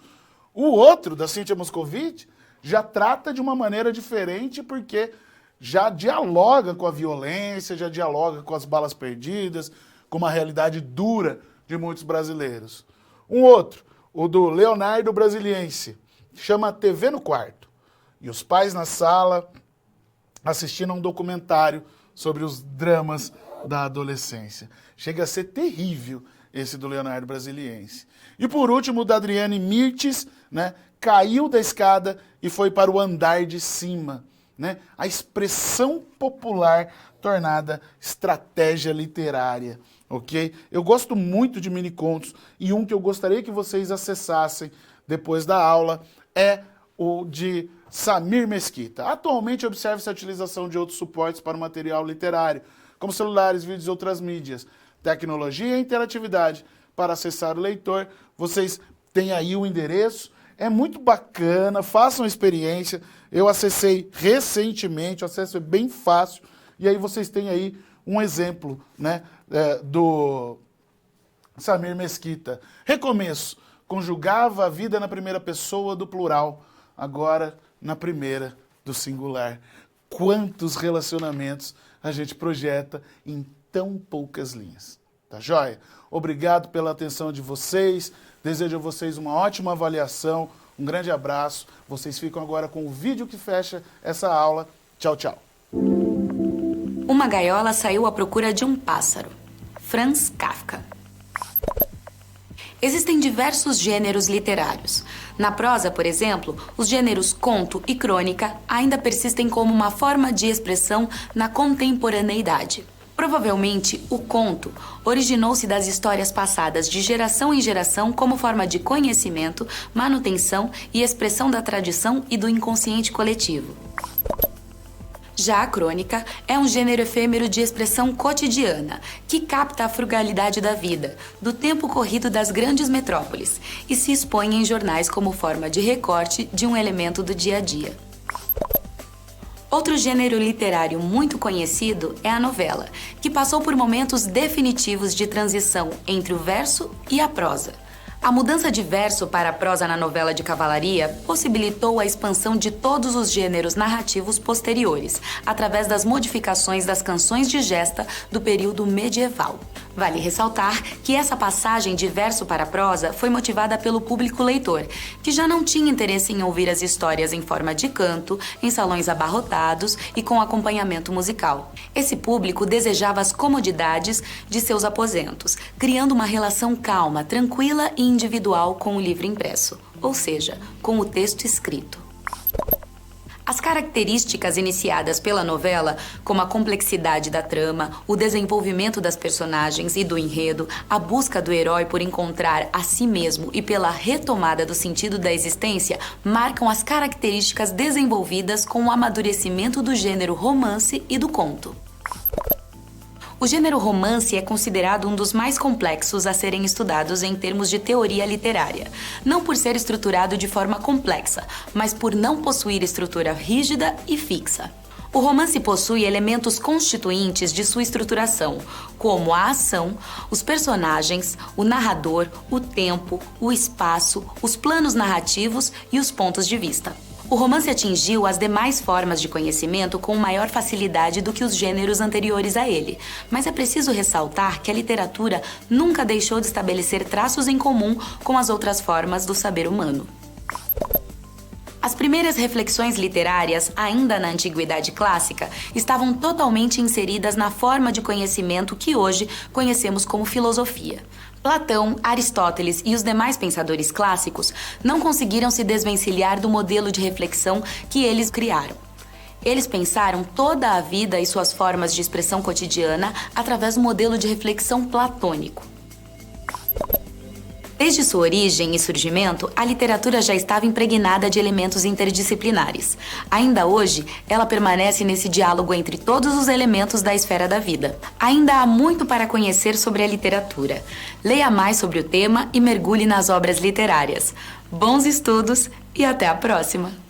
O outro, da Cíntia Moscovitch, já trata de uma maneira diferente porque já dialoga com a violência, já dialoga com as balas perdidas, com uma realidade dura de muitos brasileiros. Um outro, o do Leonardo Brasiliense, chama TV no Quarto. E os pais na sala assistindo a um documentário sobre os dramas da adolescência. Chega a ser terrível esse do Leonardo Brasiliense. E por último, o da Adriane Mirtes, né, caiu da escada e foi para o andar de cima. Né? A expressão popular tornada estratégia literária. Ok? Eu gosto muito de mini-contos e um que eu gostaria que vocês acessassem depois da aula é o de Samir Mesquita. Atualmente observa-se a utilização de outros suportes para o material literário, como celulares, vídeos e outras mídias. Tecnologia e interatividade para acessar o leitor. Vocês têm aí o endereço. É muito bacana, façam a experiência. Eu acessei recentemente, o acesso é bem fácil. E aí vocês têm aí um exemplo, né, do Samir Mesquita. Recomeço. Conjugava a vida na primeira pessoa do plural, agora na primeira do singular. Quantos relacionamentos a gente projeta em tão poucas linhas. Tá joia? Obrigado pela atenção de vocês. Desejo a vocês uma ótima avaliação. Um grande abraço. Vocês ficam agora com o vídeo que fecha essa aula. Tchau, tchau. Uma gaiola saiu à procura de um pássaro. Franz Kafka. Existem diversos gêneros literários. Na prosa, por exemplo, os gêneros conto e crônica ainda persistem como uma forma de expressão na contemporaneidade. Provavelmente, o conto originou-se das histórias passadas de geração em geração como forma de conhecimento, manutenção e expressão da tradição e do inconsciente coletivo. Já a crônica é um gênero efêmero de expressão cotidiana, que capta a frugalidade da vida, do tempo corrido das grandes metrópoles, e se expõe em jornais como forma de recorte de um elemento do dia a dia. Outro gênero literário muito conhecido é a novela, que passou por momentos definitivos de transição entre o verso e a prosa. A mudança de verso para a prosa na novela de cavalaria possibilitou a expansão de todos os gêneros narrativos posteriores, através das modificações das canções de gesta do período medieval. Vale ressaltar que essa passagem de verso para prosa foi motivada pelo público leitor, que já não tinha interesse em ouvir as histórias em forma de canto, em salões abarrotados e com acompanhamento musical. Esse público desejava as comodidades de seus aposentos, criando uma relação calma, tranquila e individual com o livro impresso, ou seja, com o texto escrito. As características iniciadas pela novela, como a complexidade da trama, o desenvolvimento das personagens e do enredo, a busca do herói por encontrar a si mesmo e pela retomada do sentido da existência, marcam as características desenvolvidas com o amadurecimento do gênero romance e do conto. O gênero romance é considerado um dos mais complexos a serem estudados em termos de teoria literária, não por ser estruturado de forma complexa, mas por não possuir estrutura rígida e fixa. O romance possui elementos constituintes de sua estruturação, como a ação, os personagens, o narrador, o tempo, o espaço, os planos narrativos e os pontos de vista. O romance atingiu as demais formas de conhecimento com maior facilidade do que os gêneros anteriores a ele, mas é preciso ressaltar que a literatura nunca deixou de estabelecer traços em comum com as outras formas do saber humano. As primeiras reflexões literárias, ainda na Antiguidade Clássica, estavam totalmente inseridas na forma de conhecimento que hoje conhecemos como filosofia. Platão, Aristóteles e os demais pensadores clássicos não conseguiram se desvencilhar do modelo de reflexão que eles criaram. Eles pensaram toda a vida e suas formas de expressão cotidiana através do modelo de reflexão platônico. Desde sua origem e surgimento, a literatura já estava impregnada de elementos interdisciplinares. Ainda hoje, ela permanece nesse diálogo entre todos os elementos da esfera da vida. Ainda há muito para conhecer sobre a literatura. Leia mais sobre o tema e mergulhe nas obras literárias. Bons estudos e até a próxima!